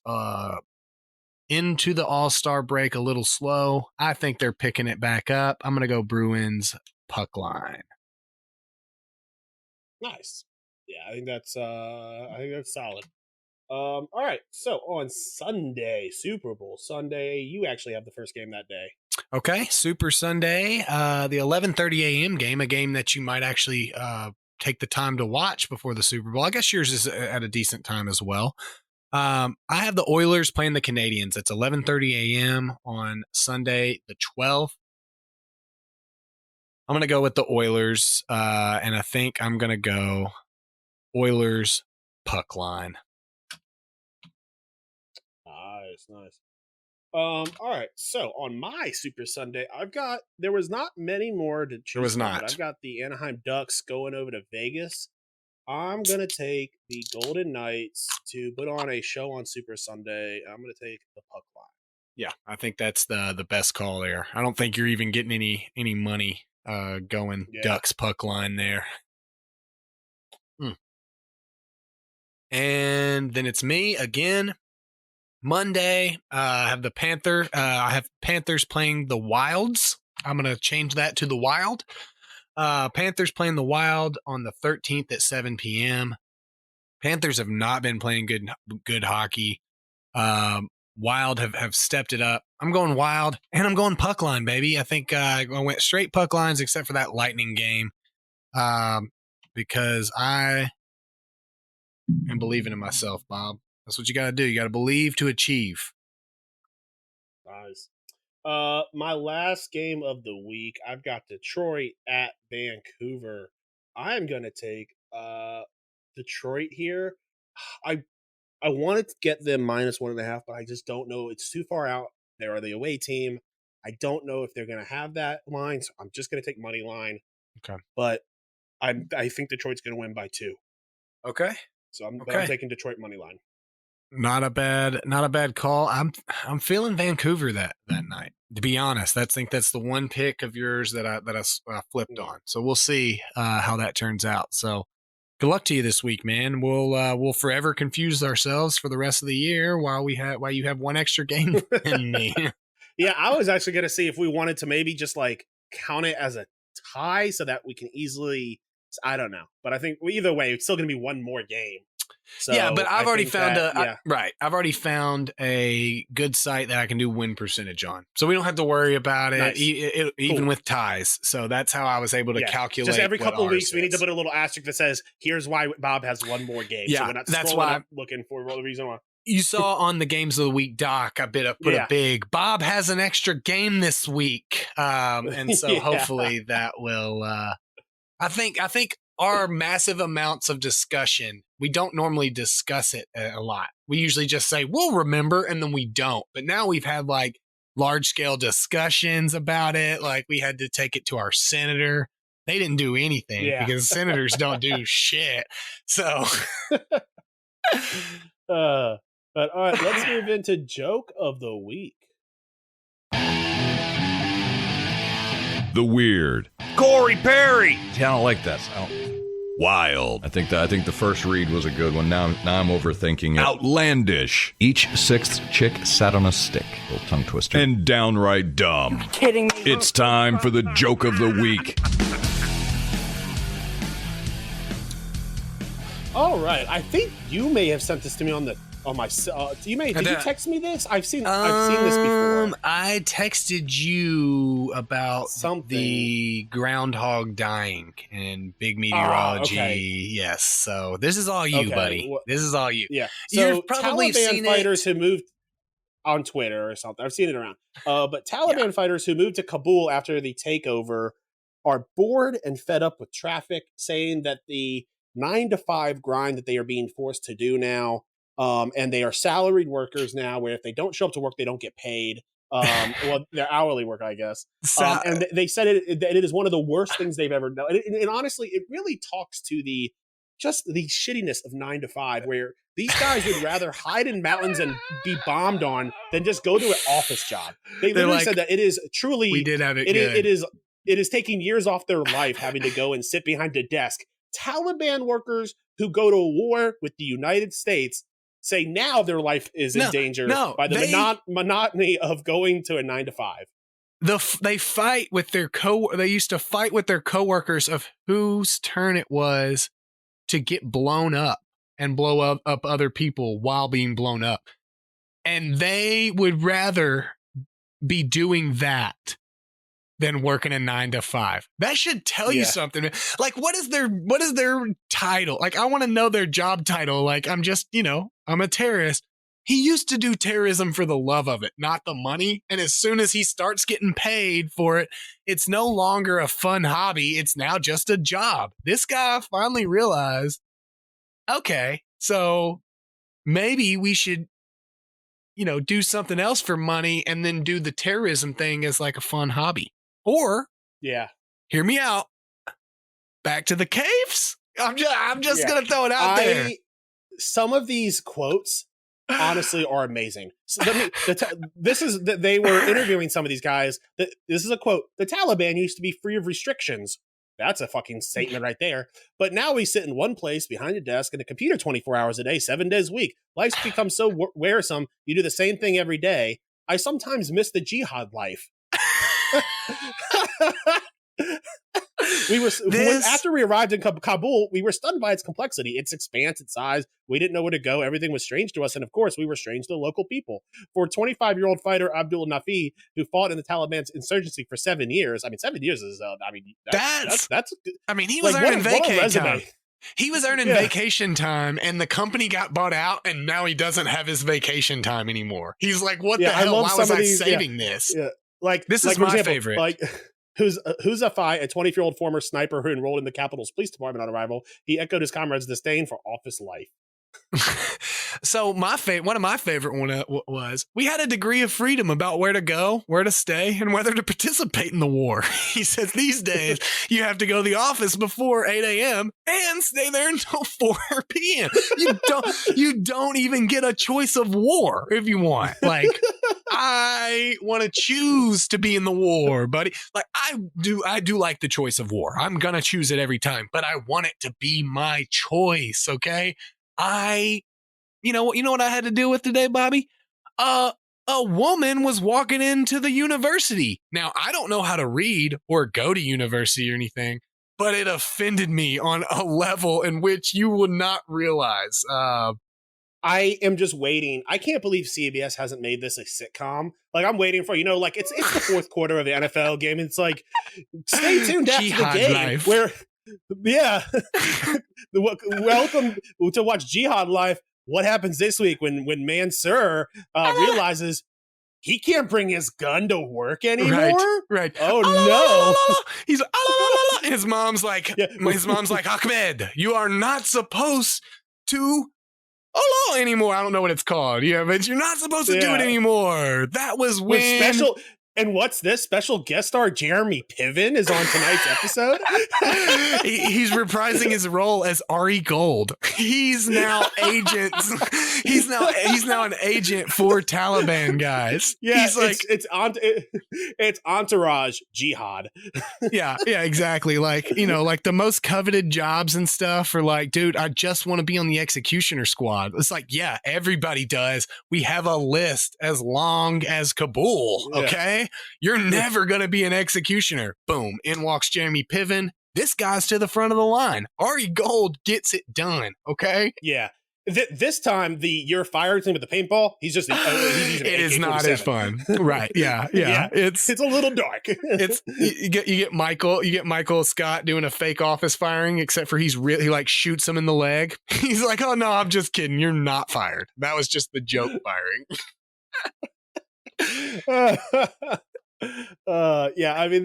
into the All-Star break a little slow. I think they're picking it back up. I'm going to go Bruins puck line. Nice. Yeah, I think that's solid. All right. So on Sunday, Super Bowl Sunday, you actually have the first game that day. Okay, Super Sunday, the 11:30 a.m. game, a game that you might actually take the time to watch before the Super Bowl. I guess yours is at a decent time as well. I have the Oilers playing the Canadians. It's 11:30 a.m. on Sunday, the 12th. I'm going to go with the Oilers, and I think I'm going to go Oilers puck line. Nice. All right. So on my Super Sunday, there was not many more to choose. There was from, not. But I've got the Anaheim Ducks going over to Vegas. I'm gonna take the Golden Knights to put on a show on Super Sunday. I'm gonna take the puck line. Yeah, I think that's the best call there. I don't think you're even getting any money going Ducks puck line there. And then it's me again. Monday, I have the Panthers playing the Wilds. I'm going to change that to the Wild. Panthers playing the Wild on the 13th at 7 p.m. Panthers have not been playing good hockey. Wild have stepped it up. I'm going Wild, and I'm going puck line, baby. I think I went straight puck lines except for that Lightning game, because I am believing in myself, Bob. That's what you got to do. You got to believe to achieve. Nice. My last game of the week, I've got Detroit at Vancouver. I'm going to take Detroit here. I wanted to get them -1.5, but I just don't know. It's too far out. They are the away team. I don't know if they're going to have that line, so I'm just going to take money line. Okay. But I think Detroit's going to win by 2. Okay. So I'm taking Detroit money line. Not a bad call. I'm feeling Vancouver that night. To be honest, I think that's the one pick of yours that I flipped on. So we'll see how that turns out. So good luck to you this week, man. We'll forever confuse ourselves for the rest of the year while you have one extra game than me. Yeah, I was actually going to see if we wanted to maybe just like count it as a tie so that we can easily. I don't know, but I think either way, it's still going to be one more game. So yeah, but I've already found right. I've already found a good site that I can do win percentage on, so we don't have to worry about it, Nice. Even with ties. So that's how I was able to calculate. Just every couple of weeks, we need to is. put a little asterisk that says, "Here's why Bob has one more game." Yeah, so we're not that's why I'm looking for the reason why. You saw on the games of the week doc, I put a big Bob has an extra game this week, and so hopefully that will. I think our massive amounts of discussion, we don't normally discuss it a lot. We usually just say, we'll remember, and then we don't. But now we've had like large scale discussions about it. Like we had to take it to our senator. They didn't do anything because senators don't do shit. So. But all right, let's move into joke of the week. The weird. Corey Perry. See, I don't like that. Wild. I think the first read was a good one. Now I'm overthinking it. Outlandish. Each sixth chick sat on a stick. Little tongue twister. And downright dumb. You're kidding me. It's time for the joke of the week. All right, I think you may have sent this to me on my. Did you text me this? I've seen this before. I texted you about something. The groundhog dying and big meteorology. Okay. Yes, so this is all you, buddy. This is all you. Yeah. So you've probably Taliban seen fighters who moved on Twitter or something. I've seen it around. But Taliban fighters who moved to Kabul after the takeover are bored and fed up with traffic, saying that the 9-to-5 grind that they are being forced to do now. And they are salaried workers now, where if they don't show up to work, they don't get paid. Well, they're hourly work, I guess. And they said that it is one of the worst things they've ever done. And honestly, it really talks to the shittiness of 9-to-5, where these guys would rather hide in mountains and be bombed on than just go to an office job. They literally said that it is truly. We did have it. It is taking years off their life having to go and sit behind a desk. Taliban workers who go to war with the United States say now their life is in danger by the monotony of going to a 9-to-5. They fight with their They used to fight with their coworkers of whose turn it was to get blown up and blow up other people while being blown up, and they would rather be doing that than working a 9 to 5. That should tell you something. Like, what is their title? Like, I want to know their job title. Like, I'm a terrorist. He used to do terrorism for the love of it, not the money. And as soon as he starts getting paid for it, it's no longer a fun hobby. It's now just a job. This guy finally realized, okay, so maybe we should, do something else for money and then do the terrorism thing as like a fun hobby. Or, hear me out, back to the caves. I'm just going to throw it out there. Some of these quotes honestly are amazing. So they were interviewing some of these guys. This is a quote. The Taliban used to be free of restrictions. That's a fucking statement right there. But now we sit in one place behind a desk and a computer 24 hours a day, 7 days a week. Life's become so wearisome. You do the same thing every day. I sometimes miss the jihad life. After we arrived in Kabul, we were stunned by its complexity, its expanse, its size. We didn't know where to go. Everything was strange to us. And of course, we were strange to the local people. For 25-year-old fighter Abdul Nafi, who fought in the Taliban's insurgency for 7 years. 7 years is, that's he was earning vacation time. He was earning vacation time, and the company got bought out, and now he doesn't have his vacation time anymore. He's like, what the hell? Why was I saving this? Yeah. This is my favorite. Like, Huzafai, a 24-year-old former sniper who enrolled in the capital's police department on arrival, he echoed his comrades' disdain for office life. So one of my favorite was, we had a degree of freedom about where to go, where to stay, and whether to participate in the war. He says these days you have to go to the office before 8 a.m. and stay there until 4 p.m. You don't even get a choice of war if you want. Like, I want to choose to be in the war, buddy. Like, I do like the choice of war. I'm gonna choose it every time, but I want it to be my choice. Okay. You know what I had to deal with today, Bobby? A woman was walking into the university. Now, I don't know how to read or go to university or anything, but it offended me on a level in which you would not realize. I am just waiting. I can't believe CBS hasn't made this a sitcom. Like, I'm waiting for, like, it's the fourth quarter of the NFL game. It's like, stay tuned after the game life. Where... Yeah. Welcome to watch Jihad Life. What happens this week when Mansoor realizes he can't bring his gun to work anymore? Right. Oh, no. He's like, his mom's like, Ahmed, you are not supposed to anymore. I don't know what it's called. Yeah, but you're not supposed to do it anymore. That was when... And what's this? Special guest star Jeremy Piven is on tonight's episode. He's reprising his role as Ari Gold. He's now agent. He's now an agent for Taliban guys. Yeah, he's like it's Entourage Jihad. Yeah, exactly. Like, like the most coveted jobs and stuff are like, dude, I just want to be on the executioner squad. It's like, yeah, everybody does. We have a list as long as Kabul. Okay. You're never going to be an executioner. Boom. In walks Jeremy Piven. This guy's to the front of the line. Ari Gold gets it done. Okay. Yeah. This time, you're fired thing with the paintball. He's just it is not as fun, right? Yeah. It's a little dark. You get Michael Scott doing a fake office firing, except for he like shoots him in the leg. He's like, oh no, I'm just kidding. You're not fired. That was just the joke firing.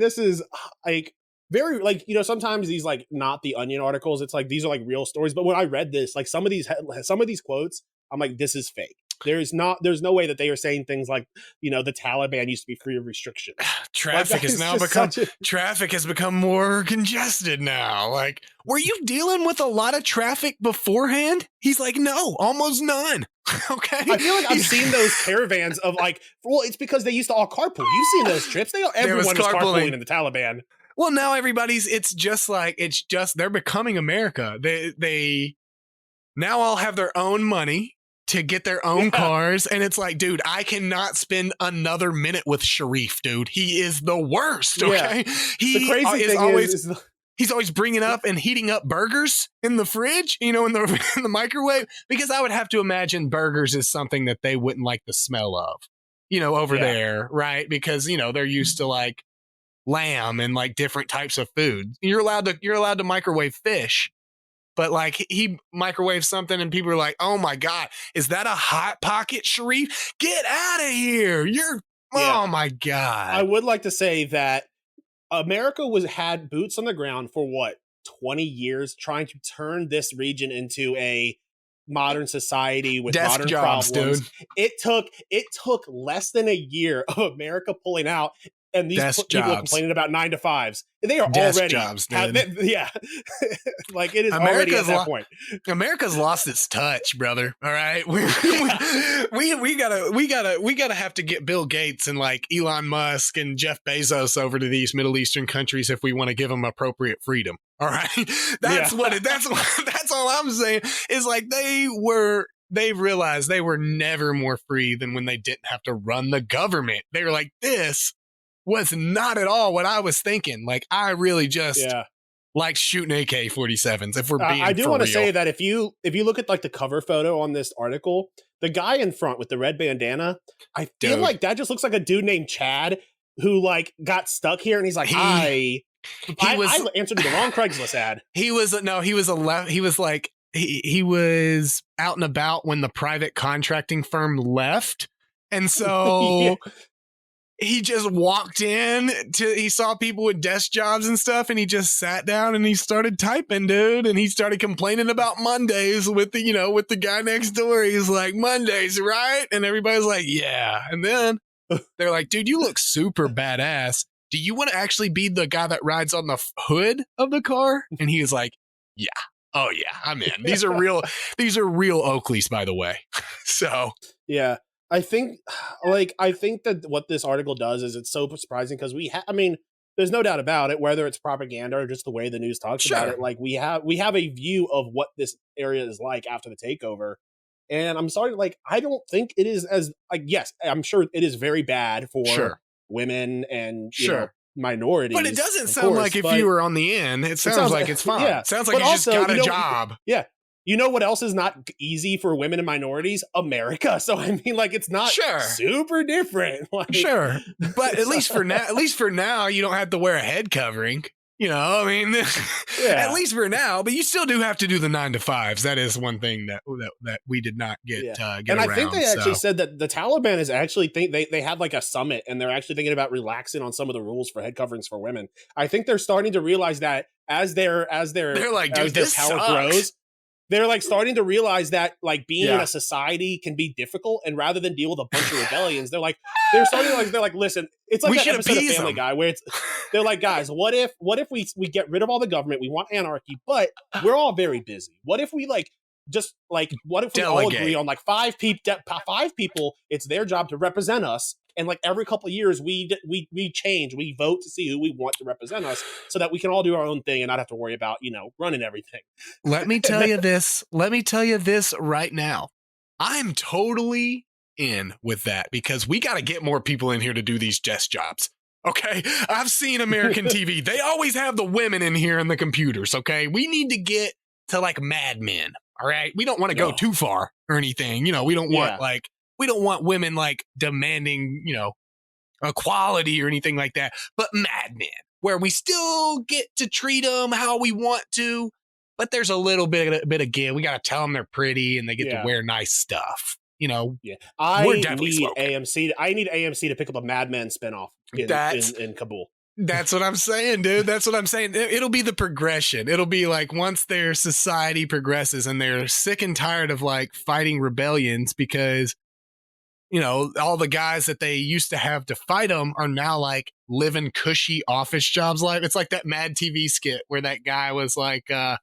This is like very like sometimes these like not the Onion articles, it's like these are like real stories, but when I read this, like some of these quotes, I'm like, this is fake. There's no way that they are saying things like, the Taliban used to be free of restrictions. Traffic has become more congested now. Like, were you dealing with a lot of traffic beforehand? He's like, no, almost none. Okay. I feel like I've seen those caravans of like, well, it's because they used to all carpool. You've seen those trips. Everyone was carpooling in the Taliban. Well, now they're becoming America. They now all have their own money to get their own cars. And it's like, dude, I cannot spend another minute with Sharif, dude. He is the worst. Okay. The crazy thing is he's always bringing up and heating up burgers in the fridge, in the microwave, because I would have to imagine burgers is something that they wouldn't like the smell of, over there. Right. Because, they're used to like, lamb and like different types of food. You're allowed to microwave fish, but like he microwaved something and people are like, "Oh my God, is that a Hot Pocket, Sharif? Get out of here. Oh my God." I would like to say that America had boots on the ground for what, 20 years, trying to turn this region into a modern society with desk modern jobs, problems. dude. It took less than a year of America pulling out, and these Desk people are jobs. complaining about 9-to-5s. They are Desk already jobs, dude. yeah, like it is already at that point. America's lost its touch, brother. All right, we gotta have to get Bill Gates and like Elon Musk and Jeff Bezos over to these Middle Eastern countries if we want to give them appropriate freedom. All right, that's all I'm saying is like they've realized they were never more free than when they didn't have to run the government. They were like, this was not at all what I was thinking. Like, I really just like shooting AK-47s. If we're being, I do want to say that if you look at like the cover photo on this article, the guy in front with the red bandana, I feel like that just looks like a dude named Chad who like got stuck here, and he's like, I answered the wrong Craigslist ad. He was out and about when the private contracting firm left. And so he just walked in he saw people with desk jobs and stuff, and he just sat down and he started typing, dude. And he started complaining about Mondays with the guy next door. He's like, "Mondays, right?" And everybody's like, "Yeah." And then they're like, "Dude, you look super badass. Do you want to actually be the guy that rides on the hood of the car?" And he was like, "Yeah. Oh yeah, I'm in. These are real Oakleys, by the way." So yeah, I think that what this article does is it's so surprising because there's no doubt about it, whether it's propaganda or just the way the news talks about it. Like we have a view of what this area is like after the takeover. And I'm sorry, like, I don't think it is as like, yes, I'm sure it is very bad for women and minorities. But it doesn't sound like if you were on the end, it sounds like it's fine. Yeah. It sounds like you just got a job. Yeah. You know what else is not easy for women and minorities? America. So I mean, like, it's not super different. Like, but at least for now, you don't have to wear a head covering. You know, I mean, at least for now. But you still do have to do the 9-to-5s. That is one thing that we did not get. Get and around, I think they actually said that the Taliban is actually they had like a summit, and they're actually thinking about relaxing on some of the rules for head coverings for women. I think they're starting to realize that as their like, dude, their this power sucks. grows. They're like starting to realize that like being in a society can be difficult, and rather than deal with a bunch of rebellions, they're starting to they're like, listen, it's like we that should episode of Family Guy where they're like, guys, what if we get rid of all the government? We want anarchy, but we're all very busy. What if we what if we all agree on like 5 people? It's their job to represent us. And like every couple of years, we change, we vote to see who we want to represent us, so that we can all do our own thing and not have to worry about running everything. Let me tell you this. Let me tell you this right now. I'm totally in with that, because we got to get more people in here to do these desk jobs. Okay, I've seen American TV. They always have the women in here and the computers. Okay, we need to get to like Mad Men. All right, we don't want to go too far or anything. We don't want we don't want women like demanding, equality or anything like that. But Mad Men, where we still get to treat them how we want to, but there's a little bit of give. We got to tell them they're pretty and they get to wear nice stuff. I need AMC to pick up a Mad Men spinoff in Kabul. That's what I'm saying, dude. That's what I'm saying. It'll be the progression. It'll be like once their society progresses and they're sick and tired of like fighting rebellions, because all the guys that they used to have to fight them are now like living cushy office jobs. Like it's like that Mad TV skit where that guy was like a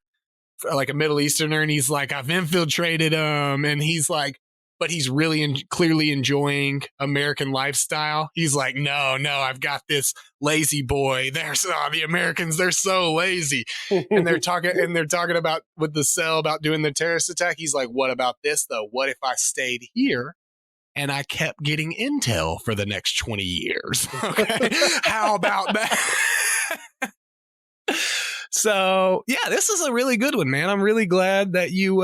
Middle Easterner, and he's like, I've infiltrated him, and he's like, but he's really clearly enjoying American lifestyle. He's like, no, I've got this lazy boy. The Americans, they're so lazy. And they're talking about with the cell about doing the terrorist attack. He's like, what about this though? What if I stayed here and I kept getting intel for the next 20 years? Okay. How about that? So yeah, this is a really good one, man. I'm really glad that you,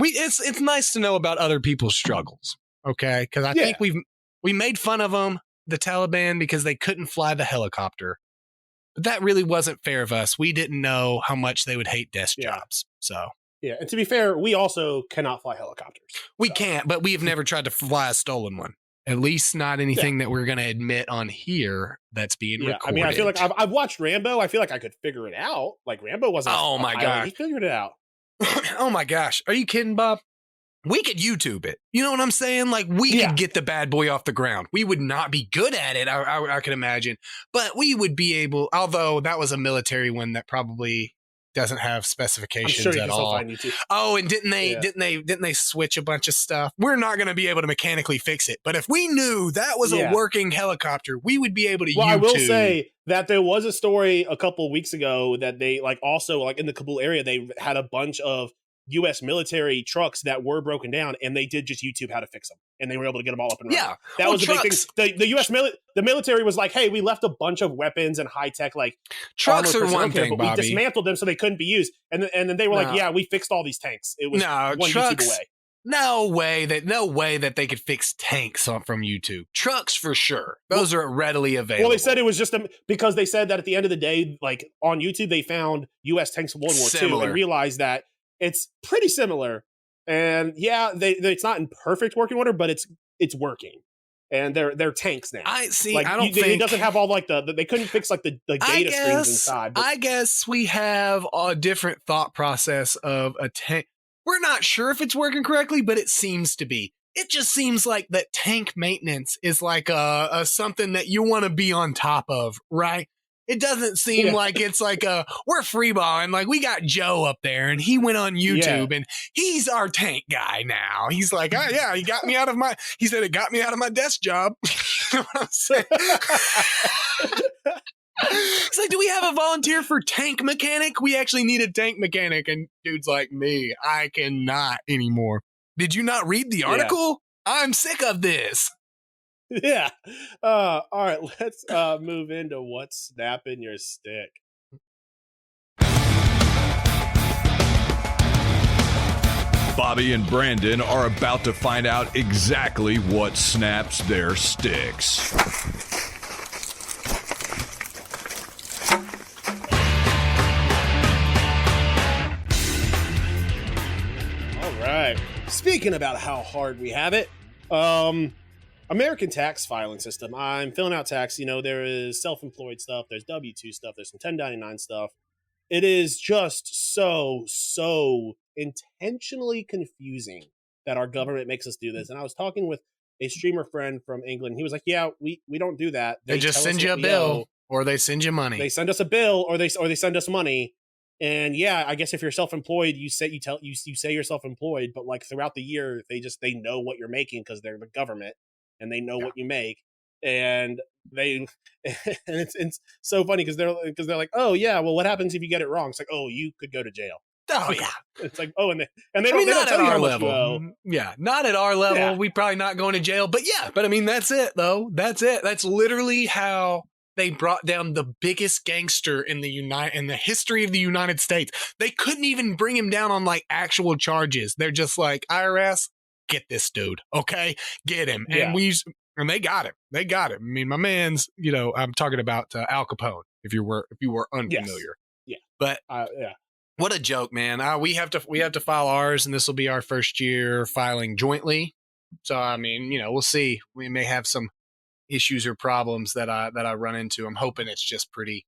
it's nice to know about other people's struggles. Okay. Cause I think we made fun of them, the Taliban because they couldn't fly the helicopter. But that really wasn't fair of us. We didn't know how much they would hate desk jobs. So yeah, and to be fair, we also cannot fly helicopters. We can't, but we've never tried to fly a stolen one. At least not anything that we're going to admit on here that's being recorded. I mean, I feel like I've watched Rambo. I feel like I could figure it out. Like Rambo wasn't. Oh my god, he figured it out. Oh my gosh, are you kidding, Bob? We could YouTube it. You know what I'm saying? Like we could get the bad boy off the ground. We would not be good at it, I can imagine, but we would be able. Although that was a military one that probably doesn't have specifications at all. Oh, and didn't they switch a bunch of stuff? We're not going to be able to mechanically fix it. But if we knew that was a working helicopter, we would be able to. Well, YouTube. I will say that there was a story a couple of weeks ago that they also in the Kabul area, they had a bunch of U.S. military trucks that were broken down, and they did just YouTube how to fix them, and they were able to get them all up and running. Yeah, that was a big thing. The U.S. the military was like, "Hey, we left a bunch of weapons and high tech trucks are one thing, but Bobby. We dismantled them so they couldn't be used." And then they were like, "Yeah, we fixed all these tanks." It was one trucks, YouTube away. No way that they could fix tanks from YouTube. Trucks for sure. Those are readily available. Well, they said it was just because they said that at the end of the day, on YouTube, they found U.S. tanks in World War II and realized that it's pretty similar. And it's not in perfect working order, but it's working. And they're tanks now. I see. I don't think it doesn't have all they couldn't fix the data streams inside. But I guess we have a different thought process of a tank. We're not sure if it's working correctly, but it seems to be. It just seems like that tank maintenance is like a something that you want to be on top of, right? It doesn't seem like it's like we're freeballing. Like we got Joe up there and he went on YouTube and he's our tank guy now. He's like, oh yeah, he got me out of he said it got me out of my desk job. You know what I'm saying? It's like, do we have a volunteer for tank mechanic? We actually need a tank mechanic. And dude's like, me, I cannot anymore. Did you not read the article? Yeah. I'm sick of this. Yeah. All right, let's move into what's snapping your stick. Bobby and Brandon are about to find out exactly what snaps their sticks. All right. Speaking about how hard we have it, American tax filing system. I'm filling out tax. There is self-employed stuff. There's W-2 stuff. There's some 1099 stuff. It is just so intentionally confusing that our government makes us do this. And I was talking with a streamer friend from England. He was like, yeah, we don't do that. They just send you a bill or they send you money. They send us a bill or they send us money. And yeah, I guess if you're self-employed, you say you're self-employed, but throughout the year, they know what you're making because they're the government. And they know what you make, and it's so funny because they're like, oh yeah, well, what happens if you get it wrong? It's like, oh, you could go to jail. Oh yeah, it's like, oh, and they don't tell you how much you owe. Yeah, not at our level. Yeah. We probably not going to jail, but I mean, that's it though. That's it. That's literally how they brought down the biggest gangster in the history of the United States. They couldn't even bring him down on actual charges. They're just like, IRS. Get this dude, okay? Get him. Yeah. And they got him. They got him. I mean, my man's, I'm talking about Al Capone, if you were unfamiliar. Yes. Yeah. But what a joke, man. We have to file ours, and this will be our first year filing jointly. So I mean, we'll see. We may have some issues or problems that I run into. I'm hoping it's just pretty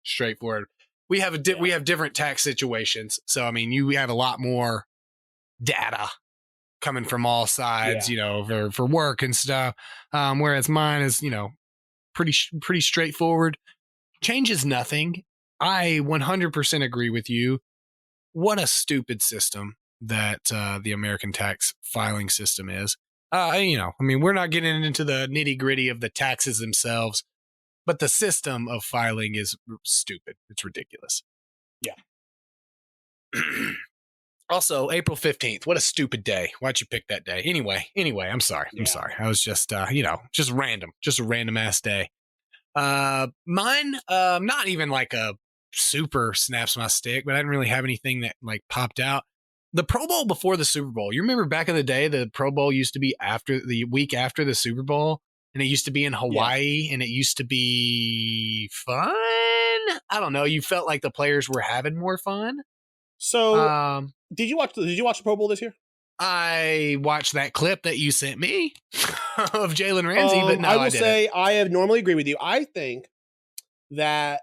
straightforward. We have we have different tax situations. So I mean, we have a lot more data coming from all sides, for work and stuff. Whereas mine is, pretty straightforward. Changes nothing. I 100% agree with you. What a stupid system that the American tax filing system is. I mean, we're not getting into the nitty gritty of the taxes themselves, but the system of filing is stupid. It's ridiculous. Yeah. Also, April 15th. What a stupid day. Why'd you pick that day? Anyway, I'm sorry. Yeah. I'm sorry. I was just, just random. Just a random ass day. Mine, not even a super snaps my stick, but I didn't really have anything that popped out. The Pro Bowl before the Super Bowl. You remember back in the day, the Pro Bowl used to be after the week after the Super Bowl. and it used to be in Hawaii, and it used to be fun. I don't know. You felt like the players were having more fun. So, did you watch the Pro Bowl this year? I watched that clip that you sent me of Jalen Ramsey, but no, I will say I have normally agree with you. I think that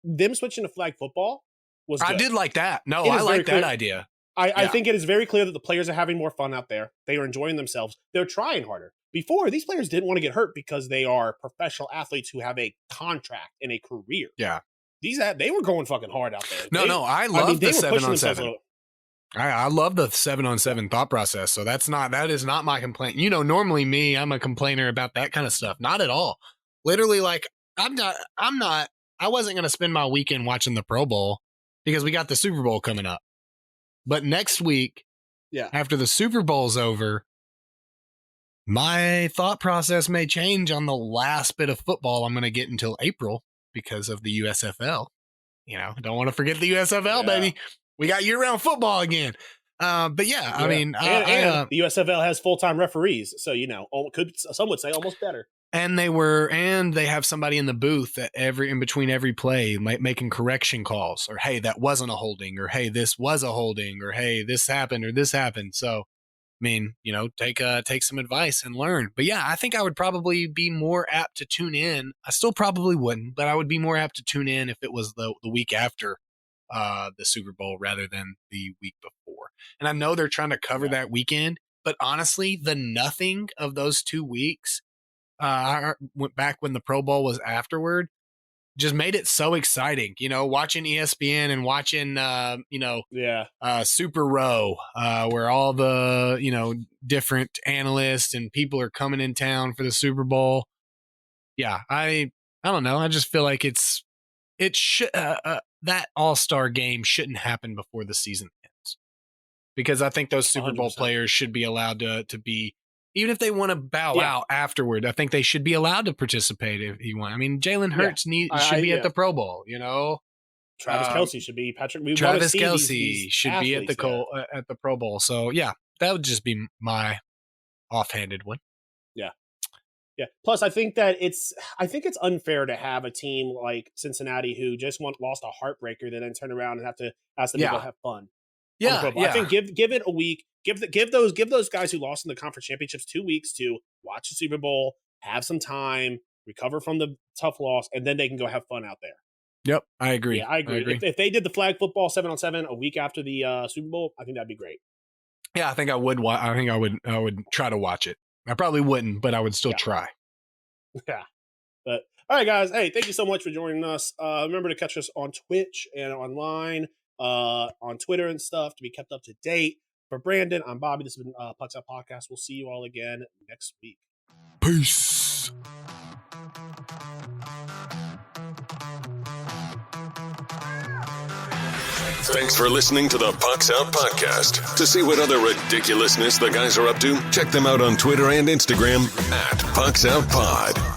them switching to flag football was good. I did like that. No, I like that idea. I think it is very clear that the players are having more fun out there. They are enjoying themselves. They're trying harder. Before, these players didn't want to get hurt because they are professional athletes who have a contract and a career. Yeah. They were going fucking hard out there. I love the 7-on-7. I love the 7-on-7 thought process. So that is not my complaint. You know, normally I'm a complainer about that kind of stuff. Not at all. Literally, like, I wasn't going to spend my weekend watching the Pro Bowl because we got the Super Bowl coming up. But next week, after the Super Bowl's over, my thought process may change on the last bit of football I'm going to get until April because of the USFL. You know, don't want to forget the USFL, baby. We got year-round football again. But I mean, the USFL has full-time referees, so you know, some would say almost better. And they have somebody in the booth in between every play, making correction calls, or hey, that wasn't a holding, or hey, this was a holding, or hey, this happened, or this happened. So, I mean, you know, take some advice and learn. But yeah, I think I would probably be more apt to tune in. I still probably wouldn't, but I would be more apt to tune in if it was the week after the Super Bowl rather than the week before. And I know they're trying to cover that weekend, but honestly, the nothing of those 2 weeks. I went back when the Pro Bowl was afterward, just made it so exciting, you know, watching ESPN and watching, Super Row, where all the, you know, different analysts and people are coming in town for the Super Bowl. Yeah. I don't know. I just feel like that all-star game shouldn't happen before the season ends, because I think those Super Bowl 100%. Players should be allowed to be, even if they want to bow out afterward, I think they should be allowed to participate if he wants. I mean, Jalen Hurts should be at the Pro Bowl, you know. Travis Kelce should be. Travis Kelce should be at the Pro Bowl. So, yeah, that would just be my offhanded one. Yeah. Yeah. Plus, I think it's unfair to have a team like Cincinnati who just lost a heartbreaker that then turn around and have to ask them to go have fun. Yeah. I think give it a week. Give those guys who lost in the conference championships 2 weeks to watch the Super Bowl, have some time, recover from the tough loss, and then they can go have fun out there. Yep, I agree. Yeah, I agree. If they did the flag football 7-on-7 a week after the Super Bowl, I think that'd be great. Yeah, I think I would. I would try to watch it. I probably wouldn't, but I would still try. Yeah. But all right, guys. Hey, thank you so much for joining us. Remember to catch us on Twitch and online, on Twitter and stuff to be kept up to date. For Brandon, I'm Bobby. This has been Pucks Out Podcast. We'll see you all again next week. Peace. Thanks for listening to the Pucks Out Podcast. To see what other ridiculousness the guys are up to, check them out on Twitter and Instagram @PucksOutPod.